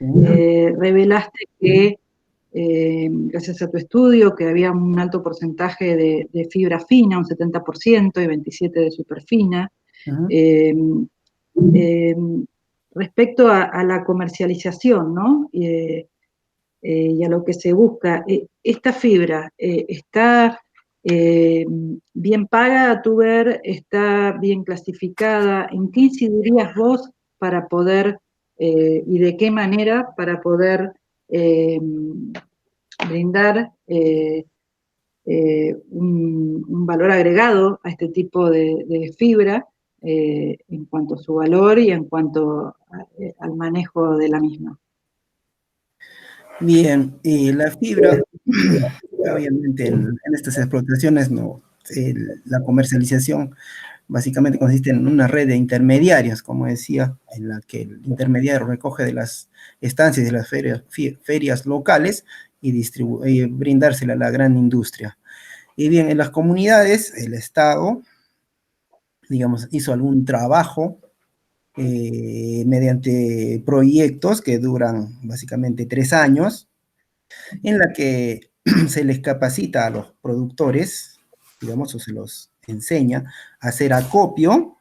D: Revelaste que, gracias a tu estudio, que había un alto porcentaje de fibra fina, un 70% y 27% de superfina. Respecto a la comercialización, ¿no? Y a lo que se busca, ¿esta fibra está bien paga a tu ver? ¿Está bien clasificada? ¿En qué incidirías vos para poder, y de qué manera, para poder brindar un valor agregado a este tipo de fibra en cuanto a su valor y en cuanto al manejo de la misma?
C: Bien, y la fibra, obviamente en estas explotaciones la comercialización básicamente consiste en una red de intermediarios, como decía, en la que el intermediario recoge de las estancias de las ferias locales y brindársela a la gran industria. Y bien, en las comunidades, el Estado, digamos, hizo algún trabajo mediante proyectos que duran básicamente 3 años, en la que se les capacita a los productores digamos, o se los enseña a hacer acopio,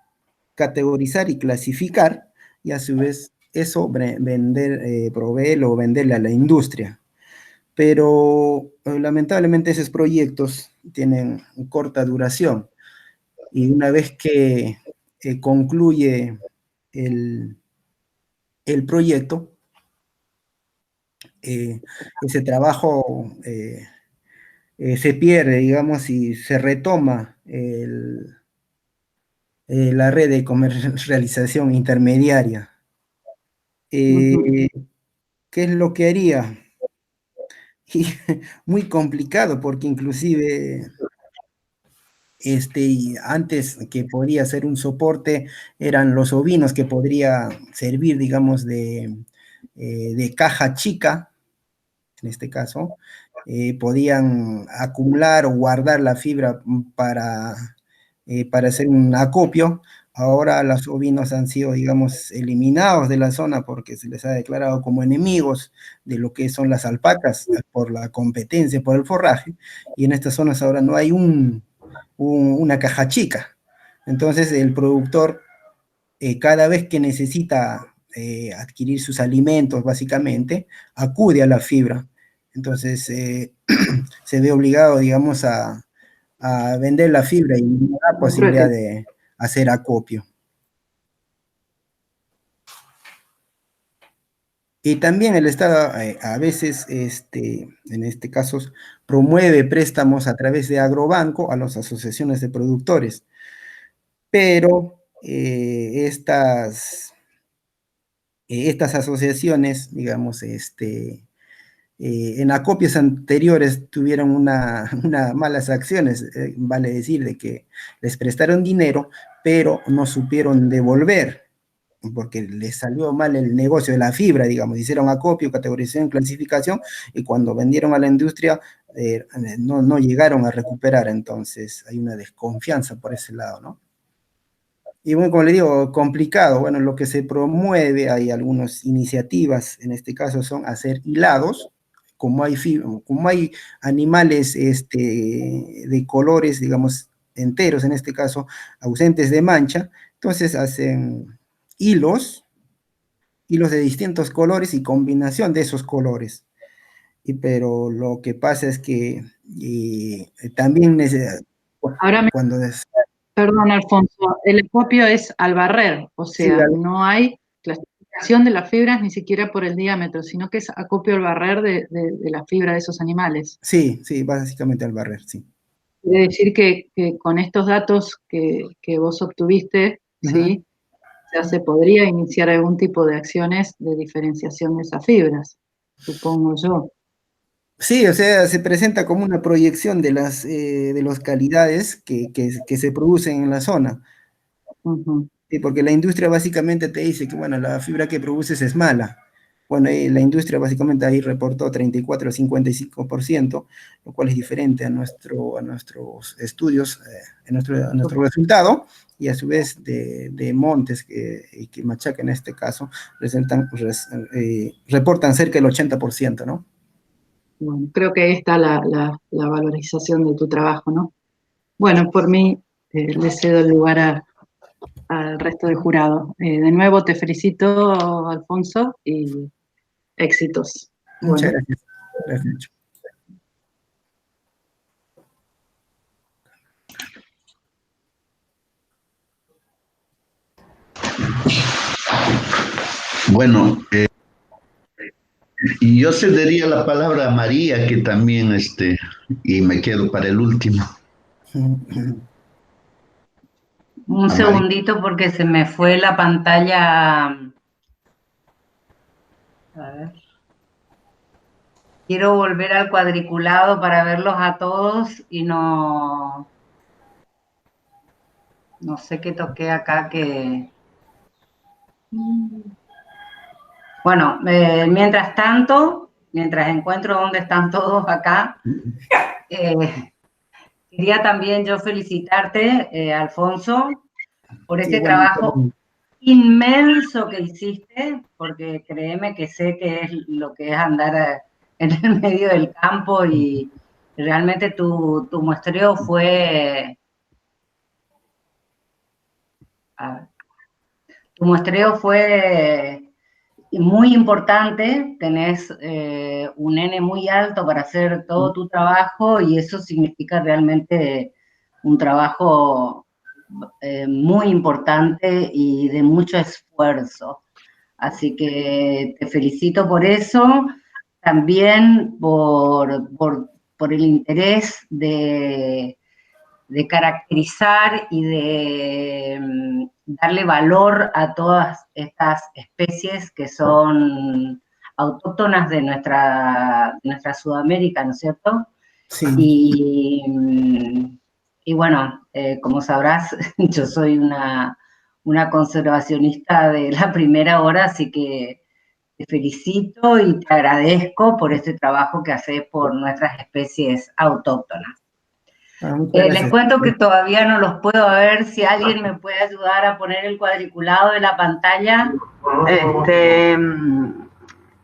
C: categorizar y clasificar, y a su vez eso vender, proveerlo o venderle a la industria. Pero lamentablemente esos proyectos tienen corta duración, y una vez que concluye el proyecto, ese trabajo se pierde, digamos, y se retoma la red de comercialización intermediaria. ¿Qué es lo que haría? Y muy complicado, porque inclusive y antes que podría ser un soporte eran los ovinos, que podría servir, digamos, de caja chica, en este caso, podían acumular o guardar la fibra para hacer un acopio. Ahora los ovinos han sido, digamos, eliminados de la zona porque se les ha declarado como enemigos de lo que son las alpacas por la competencia, por el forraje, y en estas zonas ahora no hay una caja chica. Entonces el productor, cada vez que necesita adquirir sus alimentos, básicamente, acude a la fibra. Entonces se ve obligado, digamos, a vender la fibra, y no da posibilidad de hacer acopio. Y también el Estado a veces, en este caso, promueve préstamos a través de Agrobanco a las asociaciones de productores, pero estas asociaciones, digamos, en acopios anteriores tuvieron unas malas acciones, vale decir, de que les prestaron dinero, pero no supieron devolver, porque les salió mal el negocio de la fibra, digamos, hicieron acopio, categorización, clasificación, y cuando vendieron a la industria no llegaron a recuperar. Entonces hay una desconfianza por ese lado, ¿no? Y bueno, como le digo, complicado. Bueno, lo que se promueve, hay algunas iniciativas, en este caso son hacer hilados, como hay animales de colores, digamos, enteros, en este caso, ausentes de mancha, entonces hacen hilos de distintos colores y combinación de esos colores. Pero lo que pasa es que también
D: Ahora
C: cuando
D: perdón, Alfonso, el acopio es al barrer, o sea,
C: sí,
D: no hay clasificación de las fibras ni siquiera por el diámetro, sino que es acopio al barrer de la fibra de esos animales.
C: sí, básicamente al barrer, sí.
D: Quiere decir que con estos datos que vos obtuviste, ¿sí? Ya se podría iniciar algún tipo de acciones de diferenciación de esas fibras, supongo yo.
C: Sí, o sea, se presenta como una proyección de las calidades que se producen en la zona. Sí, porque la industria básicamente te dice que, bueno, la fibra que produces es mala. Bueno, la industria básicamente ahí reportó 34 o 55%, lo cual es diferente a nuestros estudios, a nuestro resultado, y a su vez de Montes, que Machaca en este caso, reportan cerca del 80%, ¿no?
D: Bueno, creo que ahí está la valorización de tu trabajo, ¿no? Bueno, por mí le cedo el lugar al resto del jurado. De nuevo te felicito, Alfonso, y éxitos.
C: Muchas
D: Bueno.
C: gracias. Gracias mucho.
E: Bueno, y yo cedería la palabra a María, que también, y me quedo para el último.
G: Un segundito porque se me fue la pantalla. A ver. Quiero volver al cuadriculado para verlos a todos y no sé qué toqué acá que... Bueno, mientras tanto, mientras encuentro dónde están todos acá, quería también yo felicitarte, Alfonso, por ese trabajo inmenso que hiciste, porque créeme que sé que es lo que es andar en el medio del campo y realmente tu muestreo fue... Tu muestreo fue muy importante, tenés un N muy alto para hacer todo tu trabajo y eso significa realmente un trabajo muy importante y de mucho esfuerzo. Así que te felicito por eso, también por el interés de caracterizar y de darle valor a todas estas especies que son autóctonas de nuestra Sudamérica, ¿no es cierto?
C: Sí.
G: Y bueno, como sabrás, yo soy una conservacionista de la primera hora, así que te felicito y te agradezco por este trabajo que haces por nuestras especies autóctonas. Les cuento que todavía no los puedo ver, si alguien me puede ayudar a poner el cuadriculado de la pantalla.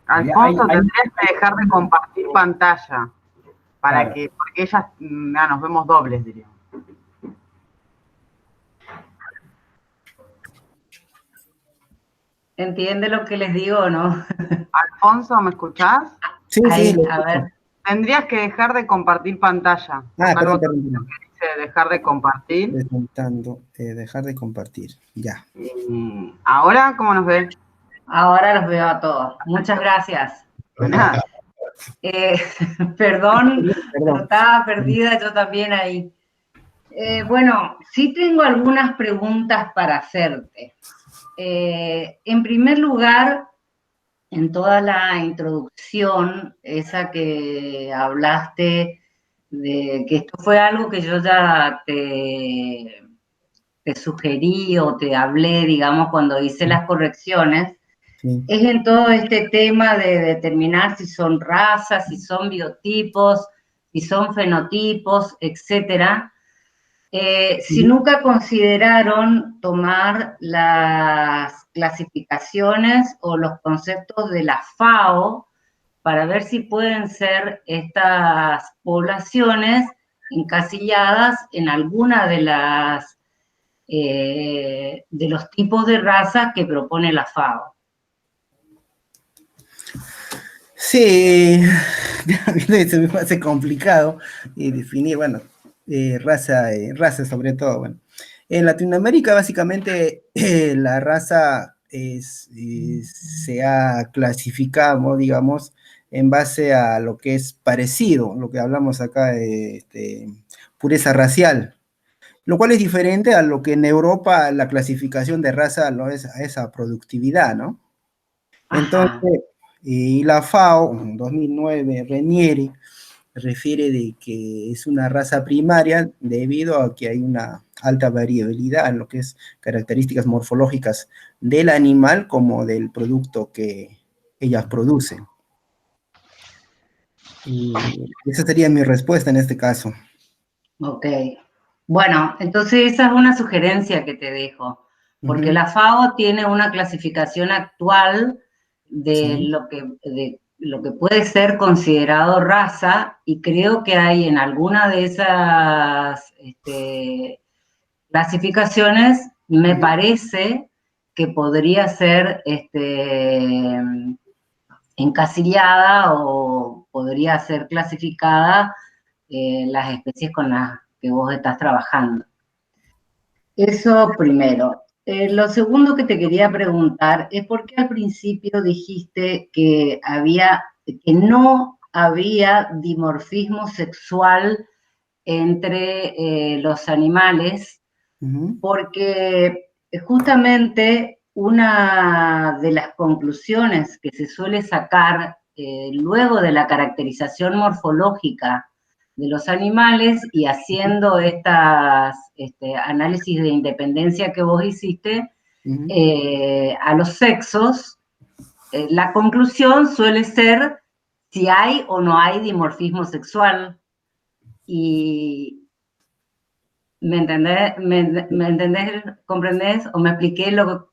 A: Alfonso, tendrías que dejar de compartir pantalla, porque ellas, nos vemos dobles, diría.
G: ¿Entiende lo que les digo o no?
A: Alfonso, ¿me escuchás?
C: Sí,
G: ahí,
C: sí.
G: A ver.
A: Tendrías que dejar de compartir pantalla.
C: Perdón.
A: Que dice dejar de compartir.
C: Presentando, dejar de compartir, ya.
A: ¿Ahora cómo nos ven?
G: Ahora los veo a todos. Muchas gracias. Perdón, pero estaba perdida yo también ahí. Bueno, sí tengo algunas preguntas para hacerte. En primer lugar, en toda la introducción, esa que hablaste de que esto fue algo que yo ya te sugerí o te hablé, digamos, cuando hice las correcciones, es en todo este tema de determinar si son razas, si son biotipos, si son fenotipos, etcétera. Si nunca consideraron tomar las clasificaciones o los conceptos de la FAO para ver si pueden ser estas poblaciones encasilladas en alguna de los tipos de razas que propone la FAO.
C: Sí, se me hace complicado definir, bueno, raza sobre todo, bueno. En Latinoamérica, básicamente, la raza se ha clasificado, digamos, en base a lo que es parecido, lo que hablamos acá de pureza racial, lo cual es diferente a lo que en Europa la clasificación de raza lo es a esa productividad, ¿no? Entonces, y la FAO, en 2009, Renieri, refiere de que es una raza primaria debido a que hay una alta variabilidad en lo que es características morfológicas del animal como del producto que ellas producen. Y esa sería mi respuesta en este caso.
G: Ok. Bueno, entonces esa es una sugerencia que te dejo, porque la FAO tiene una clasificación actual de lo que puede ser considerado raza, y creo que hay en alguna de esas clasificaciones, me parece que podría ser encasillada o podría ser clasificada las especies con las que vos estás trabajando. Eso primero. Lo segundo que te quería preguntar es por qué al principio dijiste que no había dimorfismo sexual entre los animales, porque justamente una de las conclusiones que se suele sacar luego de la caracterización morfológica de los animales y haciendo estas análisis de independencia que vos hiciste a los sexos, la conclusión suele ser si hay o no hay dimorfismo sexual. Y ¿me entendés, comprendés o me expliqué lo que...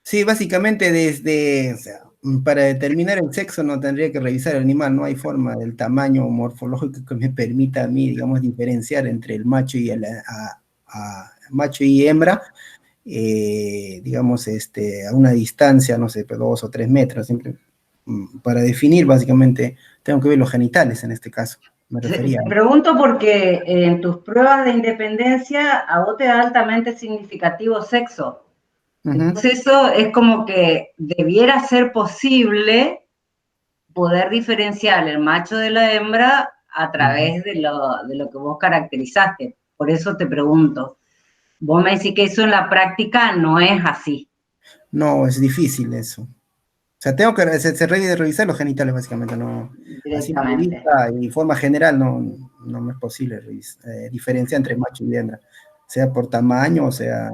C: Sí, básicamente desde, o sea, para determinar el sexo no tendría que revisar el animal, no hay forma del tamaño morfológico que me permita a mí, digamos, diferenciar entre el macho y macho y hembra, digamos, a una distancia, no sé, 2 o 3 metros, siempre, para definir básicamente, tengo que ver los genitales en este caso, me refería.
G: Te pregunto porque en tus pruebas de independencia a vos te da altamente significativo sexo. Entonces eso es como que debiera ser posible poder diferenciar el macho de la hembra a través de lo que vos caracterizaste. Por eso te pregunto. Vos me decís que eso en la práctica no es así.
C: No, es difícil eso. O sea, tengo que revisar los genitales básicamente, no.
G: Directamente.
C: Así y forma general no me es posible diferenciar entre macho y hembra, sea por tamaño, o sea,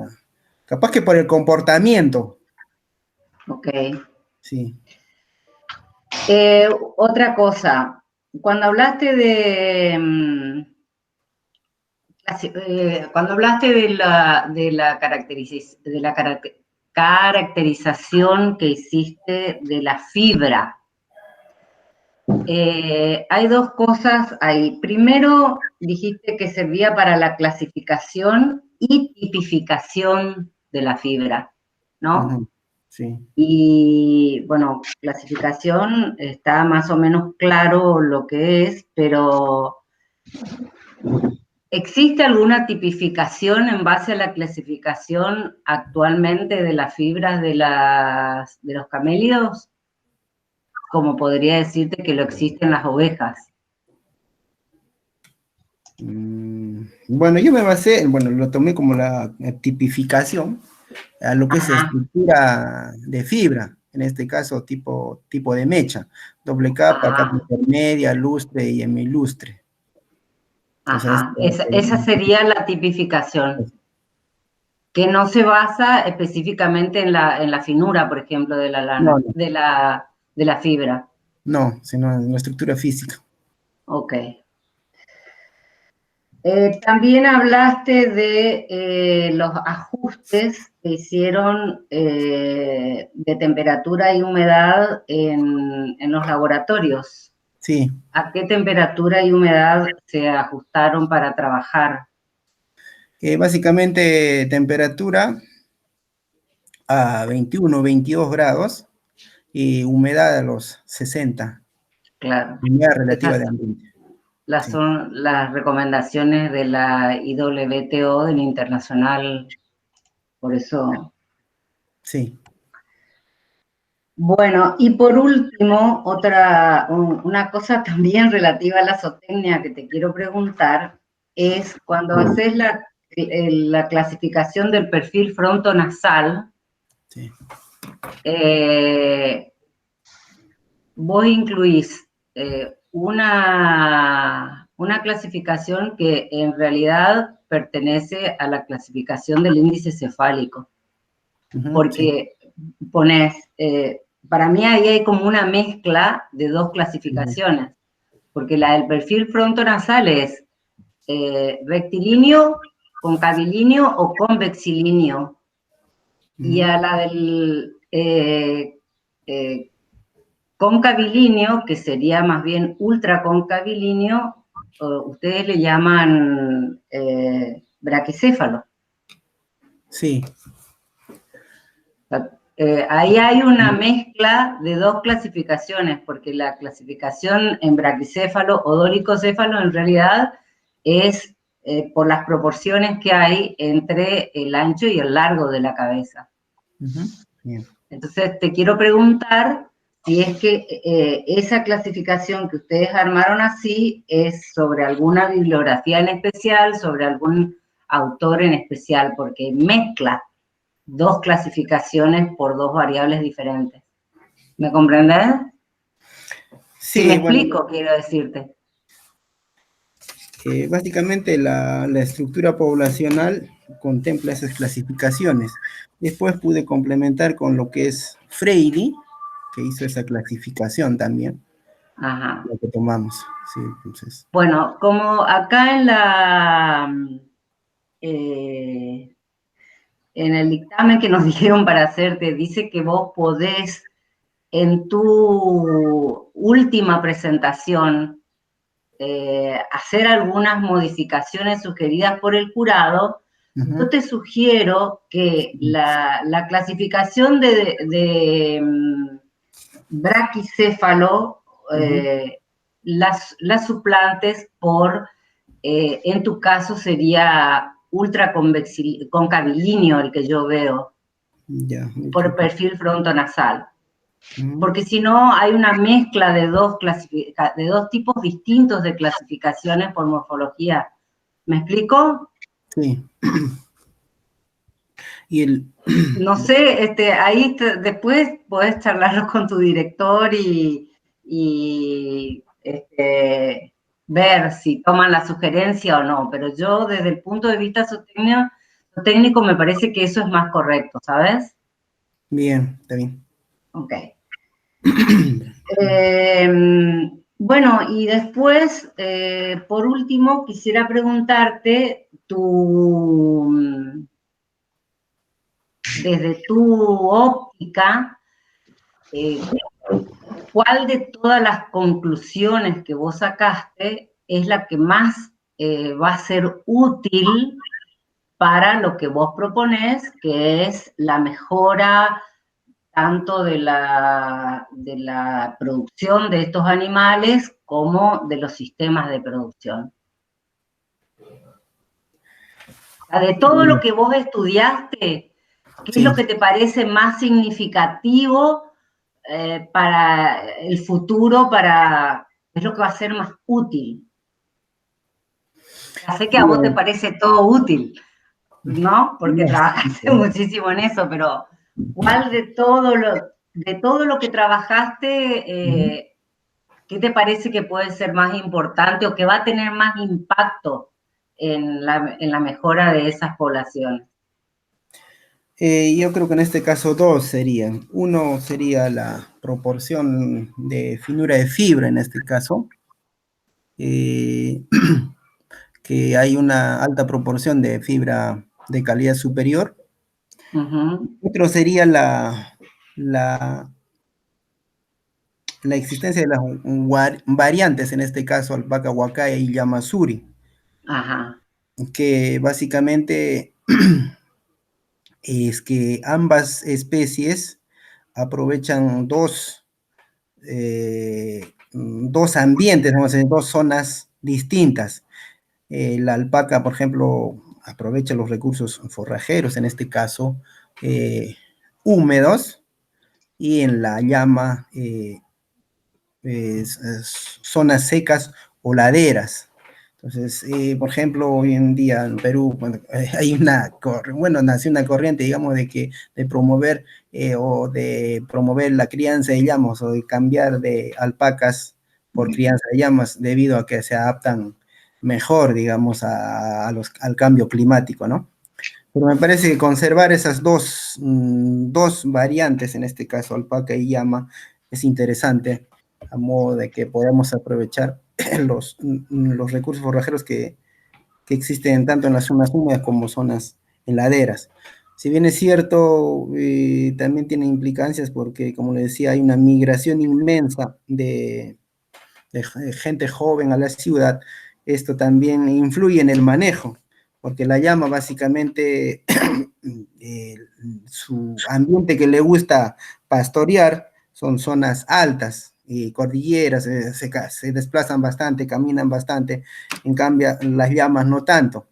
C: capaz que por el comportamiento.
G: Ok.
C: Sí.
G: Otra cosa, cuando hablaste de caracterización que hiciste de la fibra, hay dos cosas ahí. Primero, dijiste que servía para la clasificación y tipificación de la fibra, ¿no?
C: Sí.
G: Y bueno, clasificación está más o menos claro lo que es, pero ¿existe alguna tipificación en base a la clasificación actualmente de las fibras de los camélidos? Como podría decirte que lo existen las ovejas.
C: Bueno, yo me basé, lo tomé como la tipificación a lo que es estructura de fibra, en este caso tipo de mecha, doble capa, capa intermedia, lustre y hemilustre. Entonces,
G: esa sería la tipificación, que no se basa específicamente en la finura, por ejemplo, de la lana,
C: no.
G: de la fibra.
C: No, sino en la estructura física.
G: Ok. También hablaste de los ajustes que hicieron de temperatura y humedad en los laboratorios.
C: Sí.
G: ¿A qué temperatura y humedad se ajustaron para trabajar?
C: Básicamente temperatura a 21, 22 grados y humedad a los 60.
G: Claro.
C: Humedad relativa de ambiente.
G: Son las recomendaciones de la IWTO, del Internacional, por eso.
C: Sí.
G: Bueno, y por último, una cosa también relativa a la zootecnia que te quiero preguntar es cuando haces la clasificación del perfil frontonasal,
C: sí.
G: Vos incluís una clasificación que en realidad pertenece a la clasificación del índice cefálico, porque pones, para mí ahí hay como una mezcla de dos clasificaciones, porque la del perfil frontonasal es rectilíneo, concavilíneo o convexilíneo, y a la del concavilíneo, que sería más bien ultraconcavilíneo, ustedes le llaman braquicéfalo.
C: Sí.
G: Ahí hay una mezcla de dos clasificaciones, porque la clasificación en braquicéfalo o dodicocéfalo en realidad es por las proporciones que hay entre el ancho y el largo de la cabeza.
C: Bien.
G: Entonces, te quiero preguntar si es que esa clasificación que ustedes armaron así es sobre alguna bibliografía en especial, sobre algún autor en especial, porque mezcla dos clasificaciones por dos variables diferentes. ¿Me comprendes?
C: Sí,
G: si me explico, quiero decirte.
C: Básicamente la estructura poblacional contempla esas clasificaciones. Después pude complementar con lo que es Freire, que hizo esa clasificación también.
G: Ajá.
C: Lo que tomamos. Sí, entonces.
G: Bueno, como acá en el dictamen que nos dijeron para hacerte, dice que vos podés en tu última presentación hacer algunas modificaciones sugeridas por el jurado, yo te sugiero que la clasificación de braquicéfalo las suplantes por, en tu caso sería ultraconcavilíneo el que yo veo, por perfil frontonasal. Porque si no, hay una mezcla de dos tipos distintos de clasificaciones por morfología. ¿Me explico?
C: Sí. Y
G: no sé, ahí después podés charlarlo con tu director y ver si toman la sugerencia o no. Pero yo, desde el punto de vista técnico, me parece que eso es más correcto, ¿sabes?
C: Bien, está bien.
G: Ok. Bueno, y después, por último, quisiera preguntarte desde tu óptica, ¿cuál de todas las conclusiones que vos sacaste es la que más va a ser útil para lo que vos proponés, que es la mejora tanto de la producción de estos animales como de los sistemas de producción? De todo lo que vos estudiaste, ¿qué es lo que te parece más significativo para el futuro, es lo que va a ser más útil? Ya sé que a vos te parece todo útil, ¿no? Porque trabajaste muchísimo en eso, pero ¿cuál de todo lo que trabajaste, qué te parece que puede ser más importante o que va a tener más impacto en la mejora de esas poblaciones?
C: Yo creo que en este caso dos serían. Uno sería la proporción de finura de fibra en este caso, que hay una alta proporción de fibra de calidad superior. Otro sería la existencia de las variantes, en este caso alpaca huacaya y yamasuri, que básicamente es que ambas especies aprovechan dos ambientes, vamos a decir, dos zonas distintas. La alpaca, por ejemplo, aprovecha los recursos forrajeros, en este caso, húmedos, y en la llama, zonas secas o laderas. Entonces, por ejemplo, hoy en día en Perú, bueno, hay nació una corriente, digamos, de promover la crianza de llamas o de cambiar de alpacas por crianza de llamas debido a que se adaptan mejor, digamos, al cambio climático, ¿no? Pero me parece que conservar esas dos variantes, en este caso alpaca y llama, es interesante, a modo de que podamos aprovechar los recursos forrajeros que existen tanto en las zonas húmedas como zonas en laderas. Si bien es cierto, también tiene implicancias porque, como le decía, hay una migración inmensa de gente joven a la ciudad. Esto también influye en el manejo, porque la llama básicamente, su ambiente que le gusta pastorear son zonas altas y cordilleras, se desplazan bastante, caminan bastante, en cambio las llamas no tanto.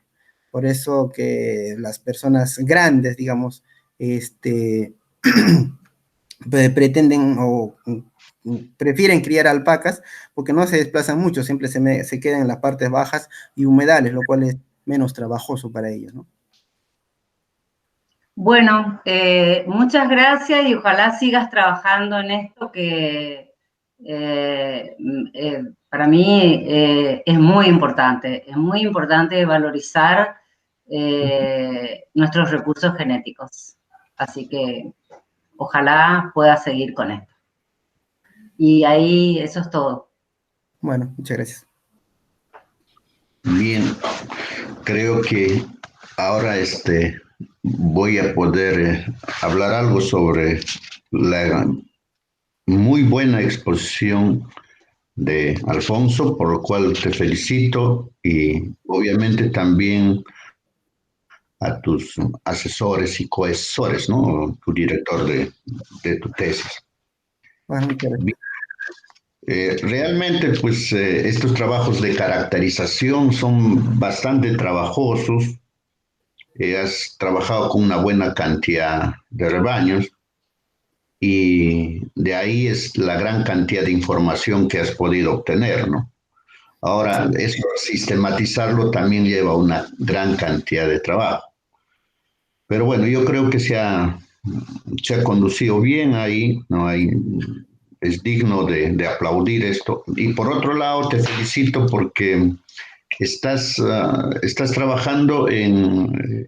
C: Por eso que las personas grandes, digamos, pretenden o prefieren criar alpacas porque no se desplazan mucho, siempre se quedan en las partes bajas y humedales, lo cual es menos trabajoso para ellos, ¿no?
G: Bueno, muchas gracias y ojalá sigas trabajando en esto que para mí es muy importante valorizar nuestros recursos genéticos. Así que ojalá pueda seguir con esto. Y ahí eso es todo.
C: Bueno, muchas gracias.
E: Bien, creo que ahora voy a poder hablar algo sobre muy buena exposición de Alfonso, por lo cual te felicito y obviamente también a tus asesores y coesores, ¿no? Tu director de tu tesis.
C: Bueno, muchas gracias.
E: Realmente, pues, estos trabajos de caracterización son bastante trabajosos. Has trabajado con una buena cantidad de rebaños y de ahí es la gran cantidad de información que has podido obtener, ¿no? Ahora, eso sistematizarlo también lleva una gran cantidad de trabajo. Pero bueno, yo creo que se ha conducido bien ahí, ¿no? Es digno de aplaudir esto. Y por otro lado, te felicito porque estás trabajando en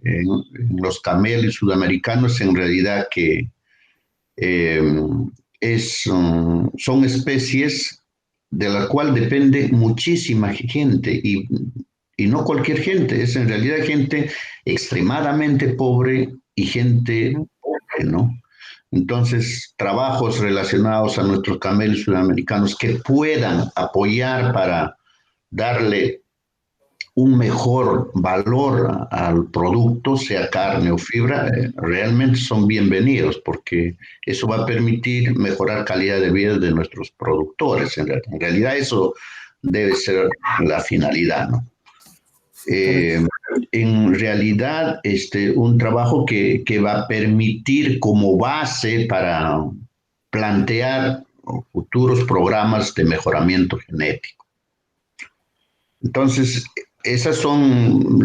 E: los camelos sudamericanos, en realidad que son especies de la cual depende muchísima gente y no cualquier gente, es en realidad gente extremadamente pobre y gente pobre, ¿no? Entonces, trabajos relacionados a nuestros camelos sudamericanos que puedan apoyar para darle un mejor valor al producto, sea carne o fibra, realmente son bienvenidos porque eso va a permitir mejorar calidad de vida de nuestros productores. En realidad eso debe ser la finalidad, ¿no? En realidad, un trabajo que va a permitir como base para plantear futuros programas de mejoramiento genético. Entonces, esas son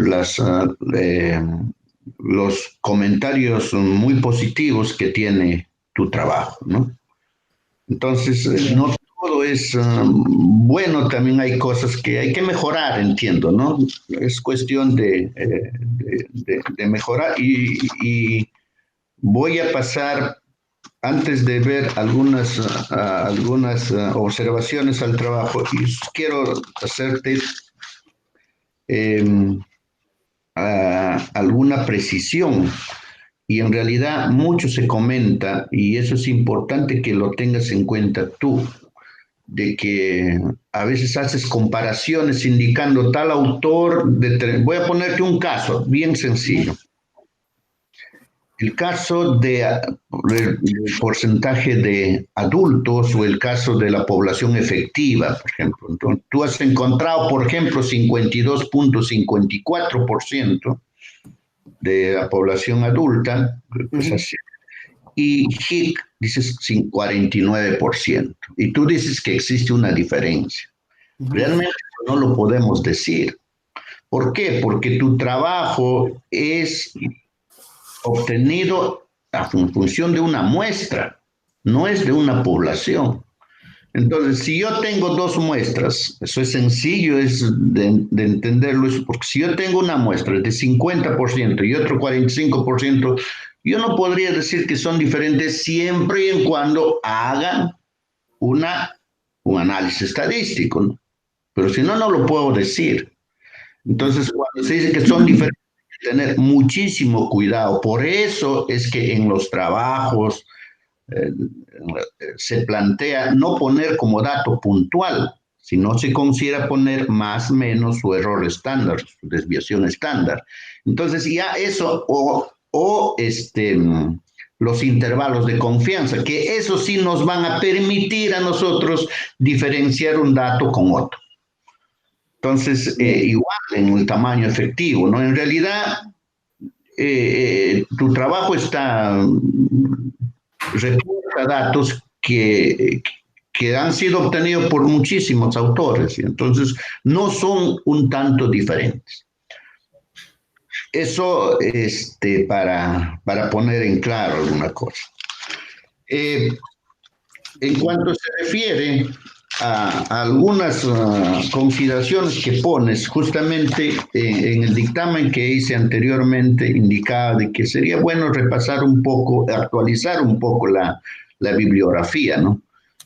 E: los comentarios muy positivos que tiene tu trabajo, ¿no? Entonces, no todo es bueno, también hay cosas que hay que mejorar, entiendo, ¿no? Es cuestión de mejorar y voy a pasar, antes de ver algunas observaciones al trabajo, y quiero hacerte alguna precisión. Y en realidad mucho se comenta, y eso es importante que lo tengas en cuenta tú, de que a veces haces comparaciones indicando tal autor, voy a ponerte un caso bien sencillo. El caso del porcentaje de adultos o el caso de la población efectiva, por ejemplo. Entonces, tú has encontrado, por ejemplo, 52.54% de la población adulta, pues así, y HIC dices 49%. Y tú dices que existe una diferencia. Realmente no lo podemos decir. ¿Por qué? Porque tu trabajo es obtenido en función de una muestra, no es de una población. Entonces, si yo tengo dos muestras, eso es sencillo de entenderlo, porque si yo tengo una muestra de 50% y otro 45%, yo no podría decir que son diferentes siempre y en cuando hagan un análisis estadístico, ¿no? Pero si no, no lo puedo decir. Entonces, cuando se dice que son diferentes, hay que tener muchísimo cuidado. Por eso es que en los trabajos se plantea no poner como dato puntual, sino se considera poner más o menos su error estándar, su desviación estándar. Entonces ya eso, los intervalos de confianza, que eso sí nos van a permitir a nosotros diferenciar un dato con otro. Entonces, igual en el tamaño efectivo, ¿no? En realidad, tu trabajo reporta datos que han sido obtenidos por muchísimos autores, y entonces no son un tanto diferentes. Eso para poner en claro alguna cosa. En cuanto se refiere a algunas consideraciones que pones, justamente en el dictamen que hice anteriormente indicaba de que sería bueno repasar un poco, actualizar un poco la bibliografía, ¿no?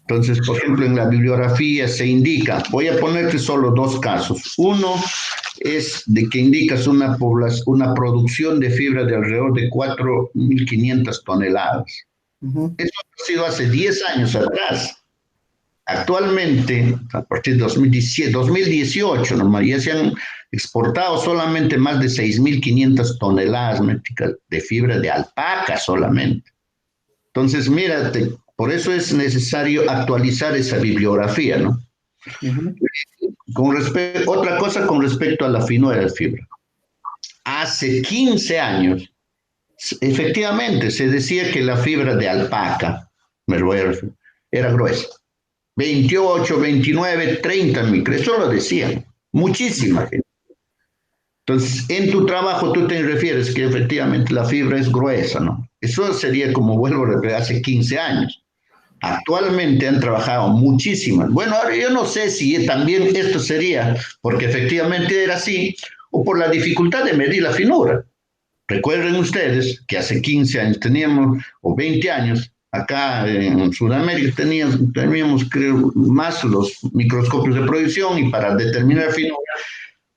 E: Entonces, por ejemplo, en la bibliografía se indica, voy a ponerte solo dos casos. Uno es de que indicas una producción de fibra de alrededor de 4.500 toneladas. Eso ha sido hace 10 años atrás. Actualmente, a partir de 2017, 2018, nomás, ya se han exportado solamente más de 6.500 toneladas métricas de fibra de alpaca solamente. Entonces, mírate, por eso es necesario actualizar esa bibliografía, ¿no? Otra cosa con respecto a la finura de fibra. Hace 15 años, efectivamente, se decía que la fibra de alpaca, me lo voy a referir, era gruesa. 28, 29, 30 micras, eso lo decían, muchísima gente. Entonces, en tu trabajo tú te refieres que efectivamente la fibra es gruesa, ¿no? Eso sería como vuelvo a repetir, hace 15 años. Actualmente han trabajado muchísimas. Bueno, ahora yo no sé si también esto sería porque efectivamente era así o por la dificultad de medir la finura. Recuerden ustedes que hace 15 años teníamos, o 20 años, acá en Sudamérica teníamos creo, más los microscopios de proyección y para determinar finura,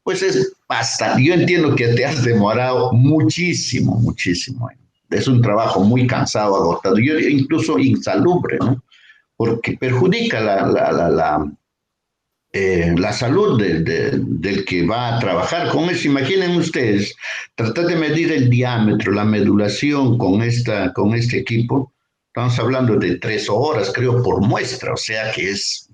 E: pues es bastante. Yo entiendo que te has demorado muchísimo, muchísimo. Es un trabajo muy cansado, agotado, yo incluso insalubre, ¿no? Porque perjudica la salud del que va a trabajar con eso. Imaginen ustedes, tratar de medir el diámetro, la medulación con este equipo, estamos hablando de 3 horas, creo, por muestra, o sea que es...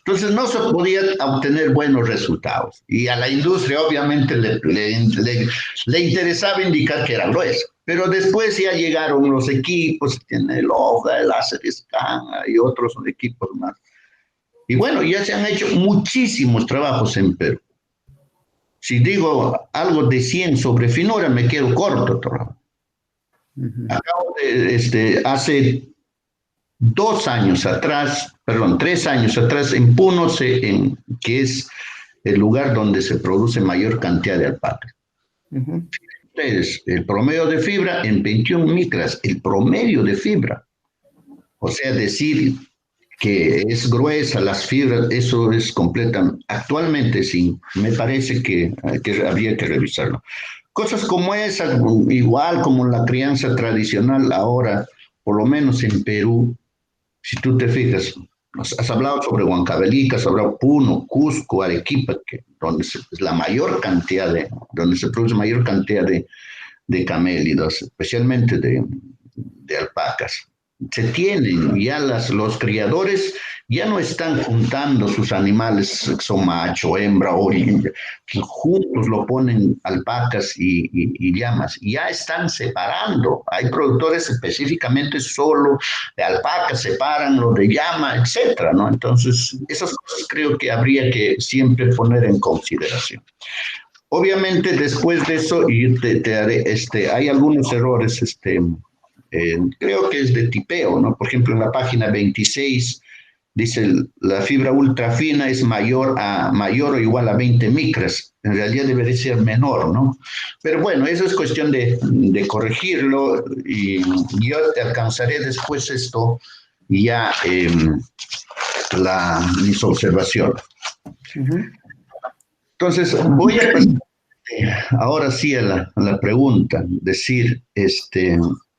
E: Entonces no se podían obtener buenos resultados. Y a la industria obviamente le interesaba indicar que era grueso. Pero después ya llegaron los equipos, tiene el OVA, el LaserScan y otros equipos más. Y bueno, ya se han hecho muchísimos trabajos en Perú. Si digo algo de 100 sobre finura, me quedo corto. Acabo de, hace 2 años atrás, perdón, 3 años atrás, en Puno, que es el lugar donde se produce mayor cantidad de alpacas. Ustedes, el promedio de fibra en 21 micras, el promedio de fibra. O sea, decir que es gruesa las fibras, eso es completamente, actualmente sí, me parece que habría que revisarlo. Cosas como esas, igual como la crianza tradicional ahora, por lo menos en Perú, si tú te fijas, has hablado sobre Huancavelica, has hablado Puno, Cusco, Arequipa, donde es la mayor cantidad donde se produce mayor cantidad de camélidos, especialmente de alpacas. Se tienen ya los criadores ya no están juntando sus animales, son macho, hembra, o juntos lo ponen alpacas y llamas, ya están separando. Hay productores específicamente solo de alpacas, separan lo de llama, etcétera, ¿no? Entonces, esas cosas creo que habría que siempre poner en consideración. Obviamente, después de eso, y te haré, hay algunos errores, creo que es de tipeo, ¿no? Por ejemplo, en la página 26 dice la fibra ultra fina es mayor o igual a 20 micras. En realidad debería ser menor, ¿no? Pero bueno, eso es cuestión de corregirlo y yo te alcanzaré después esto ya mis observaciones. Entonces, voy a pasar ahora sí a la pregunta, decir,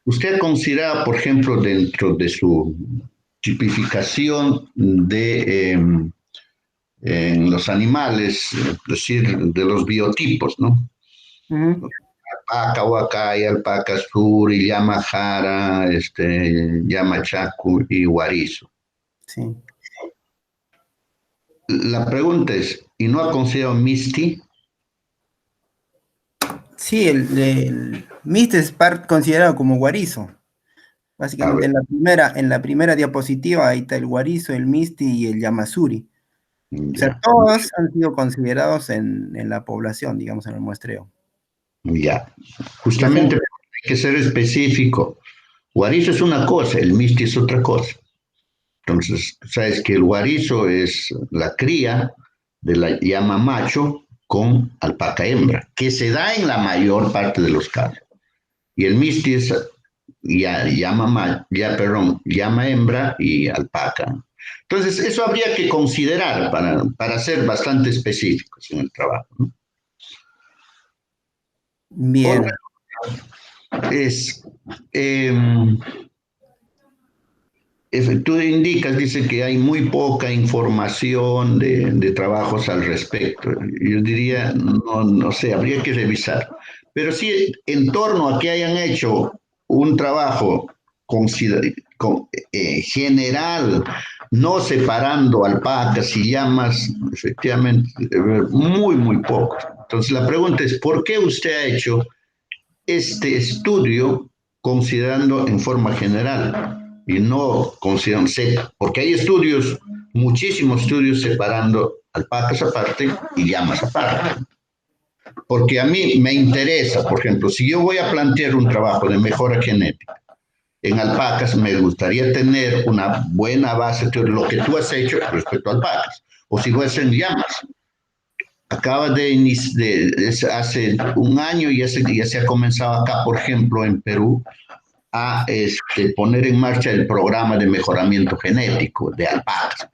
E: ¿usted considera, por ejemplo, dentro de su tipificación en los animales, es decir, de los biotipos, ¿no? Alpaca, huacay, alpaca sur, y llama jara, llama chacu y guarizo.
C: Sí.
E: La pregunta es, ¿y no ha considerado Misty?
C: Sí, el Misty es considerado como guarizo. Básicamente en la primera diapositiva ahí está el guarizo, el Misty y el yamasuri. O sea, todos han sido considerados en la población, digamos, en el muestreo.
E: Ya, justamente hay que ser específico. Guarizo es una cosa, el Misty es otra cosa. Entonces, sabes que el guarizo es la cría de la llama macho con alpaca hembra, que se da en la mayor parte de los casos. Y el Misty es llama hembra y alpaca. Entonces, eso habría que considerar para ser bastante específicos en el trabajo, ¿no?
C: Bien.
E: Es, tú indicas, dice que hay muy poca información de trabajos al respecto. Yo diría, no sé, habría que revisar. Pero sí, en torno a que hayan hecho un trabajo general, no separando alpacas y llamas, efectivamente, muy, muy poco. Entonces la pregunta es, ¿por qué usted ha hecho este estudio considerando en forma general y no considerando, porque hay estudios, muchísimos estudios separando alpacas aparte y llamas aparte? Porque a mí me interesa, por ejemplo, si yo voy a plantear un trabajo de mejora genética en alpacas, me gustaría tener una buena base de lo que tú has hecho respecto a alpacas, o si voy a hacer llamas. Acaba hace un año ya se ha comenzado acá, por ejemplo, en Perú, a poner en marcha el programa de mejoramiento genético de alpacas.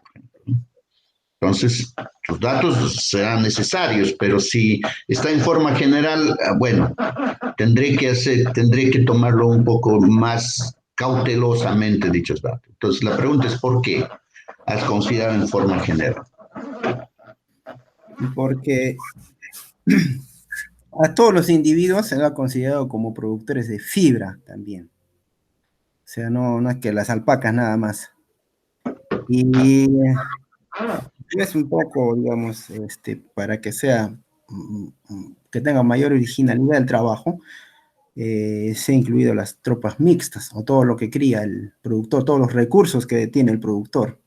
E: Entonces, los datos serán necesarios, pero si está en forma general, bueno, tendré que tomarlo un poco más cautelosamente dichos datos. Entonces, la pregunta es ¿por qué has considerado en forma general?
C: Porque a todos los individuos se ha considerado como productores de fibra también. O sea, no es que las alpacas nada más. Y es un poco, digamos, para que sea, que tenga mayor originalidad el trabajo, se ha incluido las tropas mixtas, o todo lo que cría el productor, todos los recursos que tiene el productor.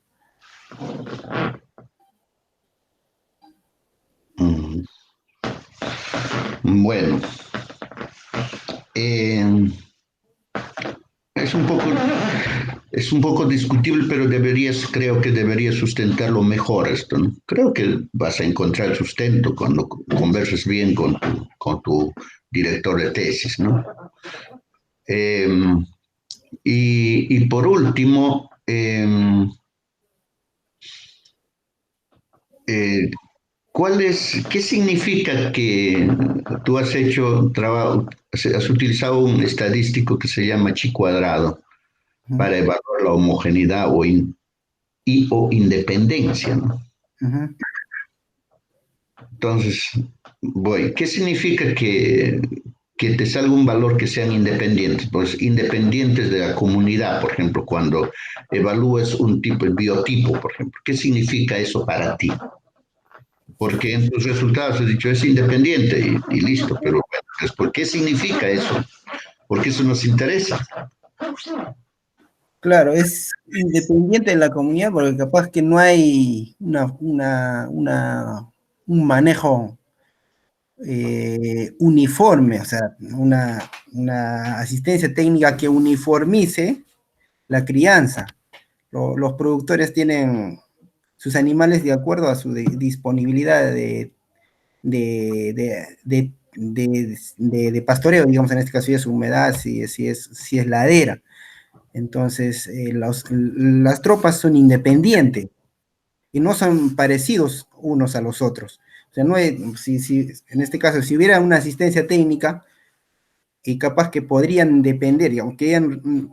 E: Bueno, es un poco discutible, pero creo que deberías sustentarlo mejor esto, ¿no? Creo que vas a encontrar sustento cuando converses bien con tu director de tesis, ¿no? Y por último, ¿qué significa que tú has hecho trabajo, has utilizado un estadístico que se llama chi cuadrado para evaluar la homogeneidad o independencia, ¿no? Entonces, ¿qué significa que te salga un valor que sean independientes? Pues independientes de la comunidad, por ejemplo, cuando evalúes un tipo, el biotipo, por ejemplo. ¿Qué significa eso para ti? Porque en tus resultados has dicho es independiente y listo, pero bueno, después, ¿qué significa eso? Porque eso nos interesa.
C: Claro, es independiente de la comunidad porque capaz que no hay un manejo uniforme, o sea, una asistencia técnica que uniformice la crianza. Los productores tienen sus animales de acuerdo a su disponibilidad de pastoreo, digamos, en este caso si es humedad, si es ladera. Entonces, las tropas son independientes y no son parecidos unos a los otros. O sea, en este caso, si hubiera una asistencia técnica, y capaz que podrían depender, digamos, que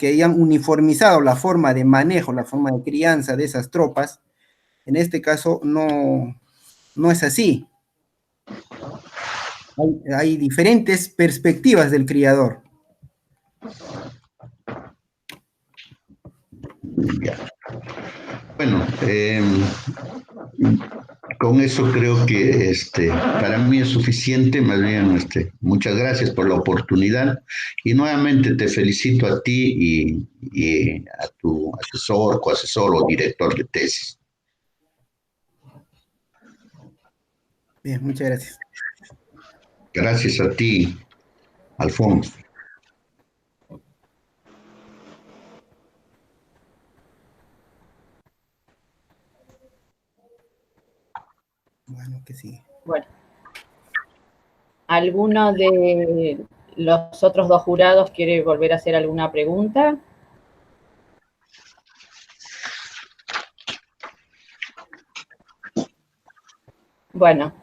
C: hayan uniformizado la forma de manejo, la forma de crianza de esas tropas, en este caso no es así. Hay diferentes perspectivas del criador.
E: Bueno, con eso creo que para mí es suficiente. Más bien, muchas gracias por la oportunidad y nuevamente te felicito a ti y a tu asesor, coasesor o director de tesis.
C: Bien, muchas gracias.
E: Gracias a ti, Alfonso.
C: Bueno, que sí.
B: Bueno. ¿Alguno de los otros dos jurados quiere volver a hacer alguna pregunta? Bueno,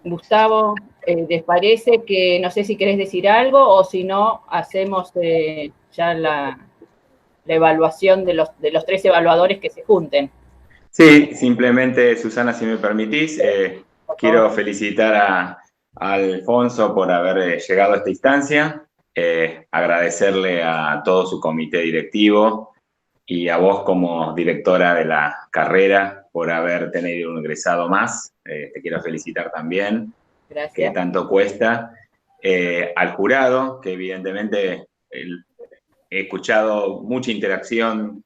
B: Gustavo, ¿les parece que, no sé si querés decir algo o si no, hacemos ya la la evaluación de los 3 evaluadores que se junten.
F: Sí, simplemente, Susana, si me permitís, quiero felicitar a Alfonso por haber llegado a esta instancia, agradecerle a todo su comité directivo y a vos como directora de la carrera por haber tenido un egresado más. Te quiero felicitar también.
B: Gracias.
F: Que tanto cuesta. Al jurado, que evidentemente he escuchado mucha interacción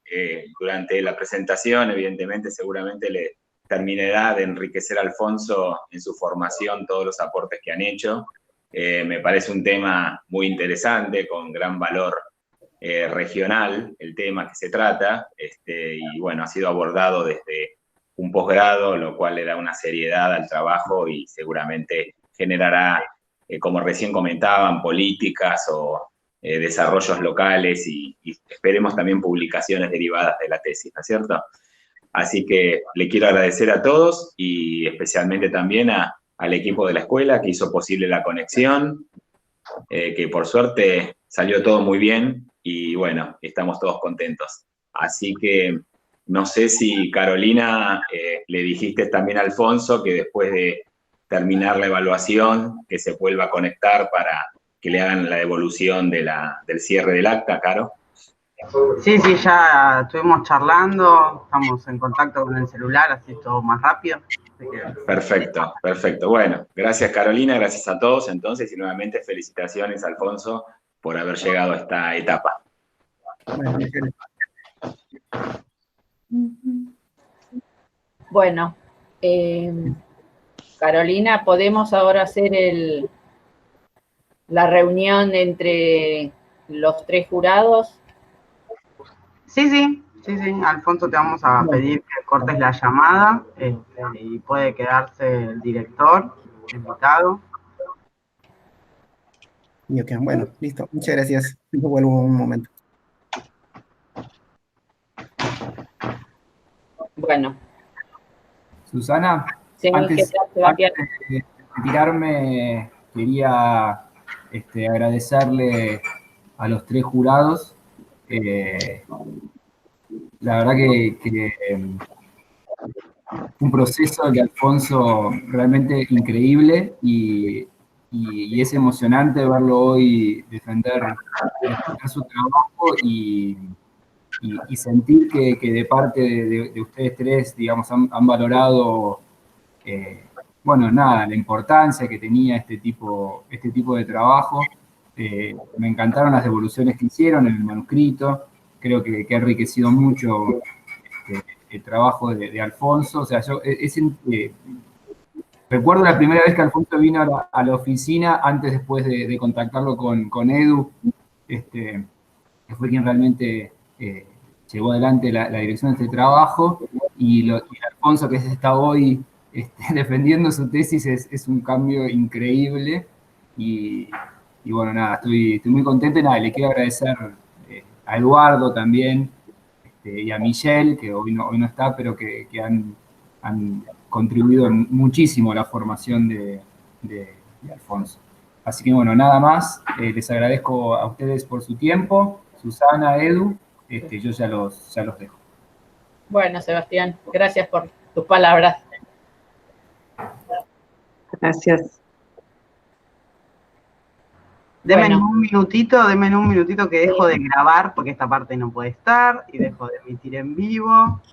F: durante la presentación, evidentemente seguramente le terminará de enriquecer a Alfonso en su formación todos los aportes que han hecho. Me parece un tema muy interesante, con gran valor regional, el tema que se trata, y bueno, ha sido abordado desde un posgrado, lo cual le da una seriedad al trabajo y seguramente generará, como recién comentaban, políticas o desarrollos locales y esperemos también publicaciones derivadas de la tesis, ¿no es cierto? Así que le quiero agradecer a todos y especialmente también al equipo de la escuela que hizo posible la conexión, que por suerte salió todo muy bien y bueno, estamos todos contentos. Así que no sé si Carolina le dijiste también a Alfonso que después de terminar la evaluación que se vuelva a conectar para que le hagan la devolución del cierre del acta, Caro.
A: Sí, sí, ya estuvimos charlando, estamos en contacto con el celular, así es todo más rápido.
F: Perfecto, perfecto. Bueno, gracias Carolina, gracias a todos entonces y nuevamente felicitaciones Alfonso por haber llegado a esta etapa.
B: Bueno, Carolina, ¿podemos ahora hacer la reunión entre los 3 jurados?
A: Sí, sí, sí, sí. Alfonso, te vamos a pedir que cortes la llamada y puede quedarse el director invitado.
C: Ok, bueno, listo. Muchas gracias. Yo vuelvo un momento.
B: Bueno.
H: Susana,
B: Sí,
H: antes de retirarme, quería agradecerle a los 3 jurados. La verdad que fue un proceso de Alfonso realmente increíble y es emocionante verlo hoy defender su trabajo y sentir que de parte de ustedes 3, digamos, han valorado, bueno, nada, la importancia que tenía este tipo de trabajo. Me encantaron las devoluciones que hicieron en el manuscrito, creo que ha enriquecido mucho el trabajo de Alfonso. O sea, yo recuerdo la primera vez que Alfonso vino a la oficina, antes después de contactarlo con Edu, que fue quien realmente llevó adelante la dirección de este trabajo, y Alfonso, que está hoy defendiendo su tesis, es un cambio increíble, y bueno, nada, estoy muy contento, y nada, le quiero agradecer a Eduardo también, y a Michelle, que hoy no está, pero que han contribuido muchísimo a la formación de Alfonso. Así que bueno, nada más, les agradezco a ustedes por su tiempo, Susana, Edu, yo ya los dejo.
B: Bueno, Sebastián, gracias por tus palabras.
D: Gracias.
A: Denme un minutito que dejo de grabar porque esta parte no puede estar y dejo de emitir en vivo.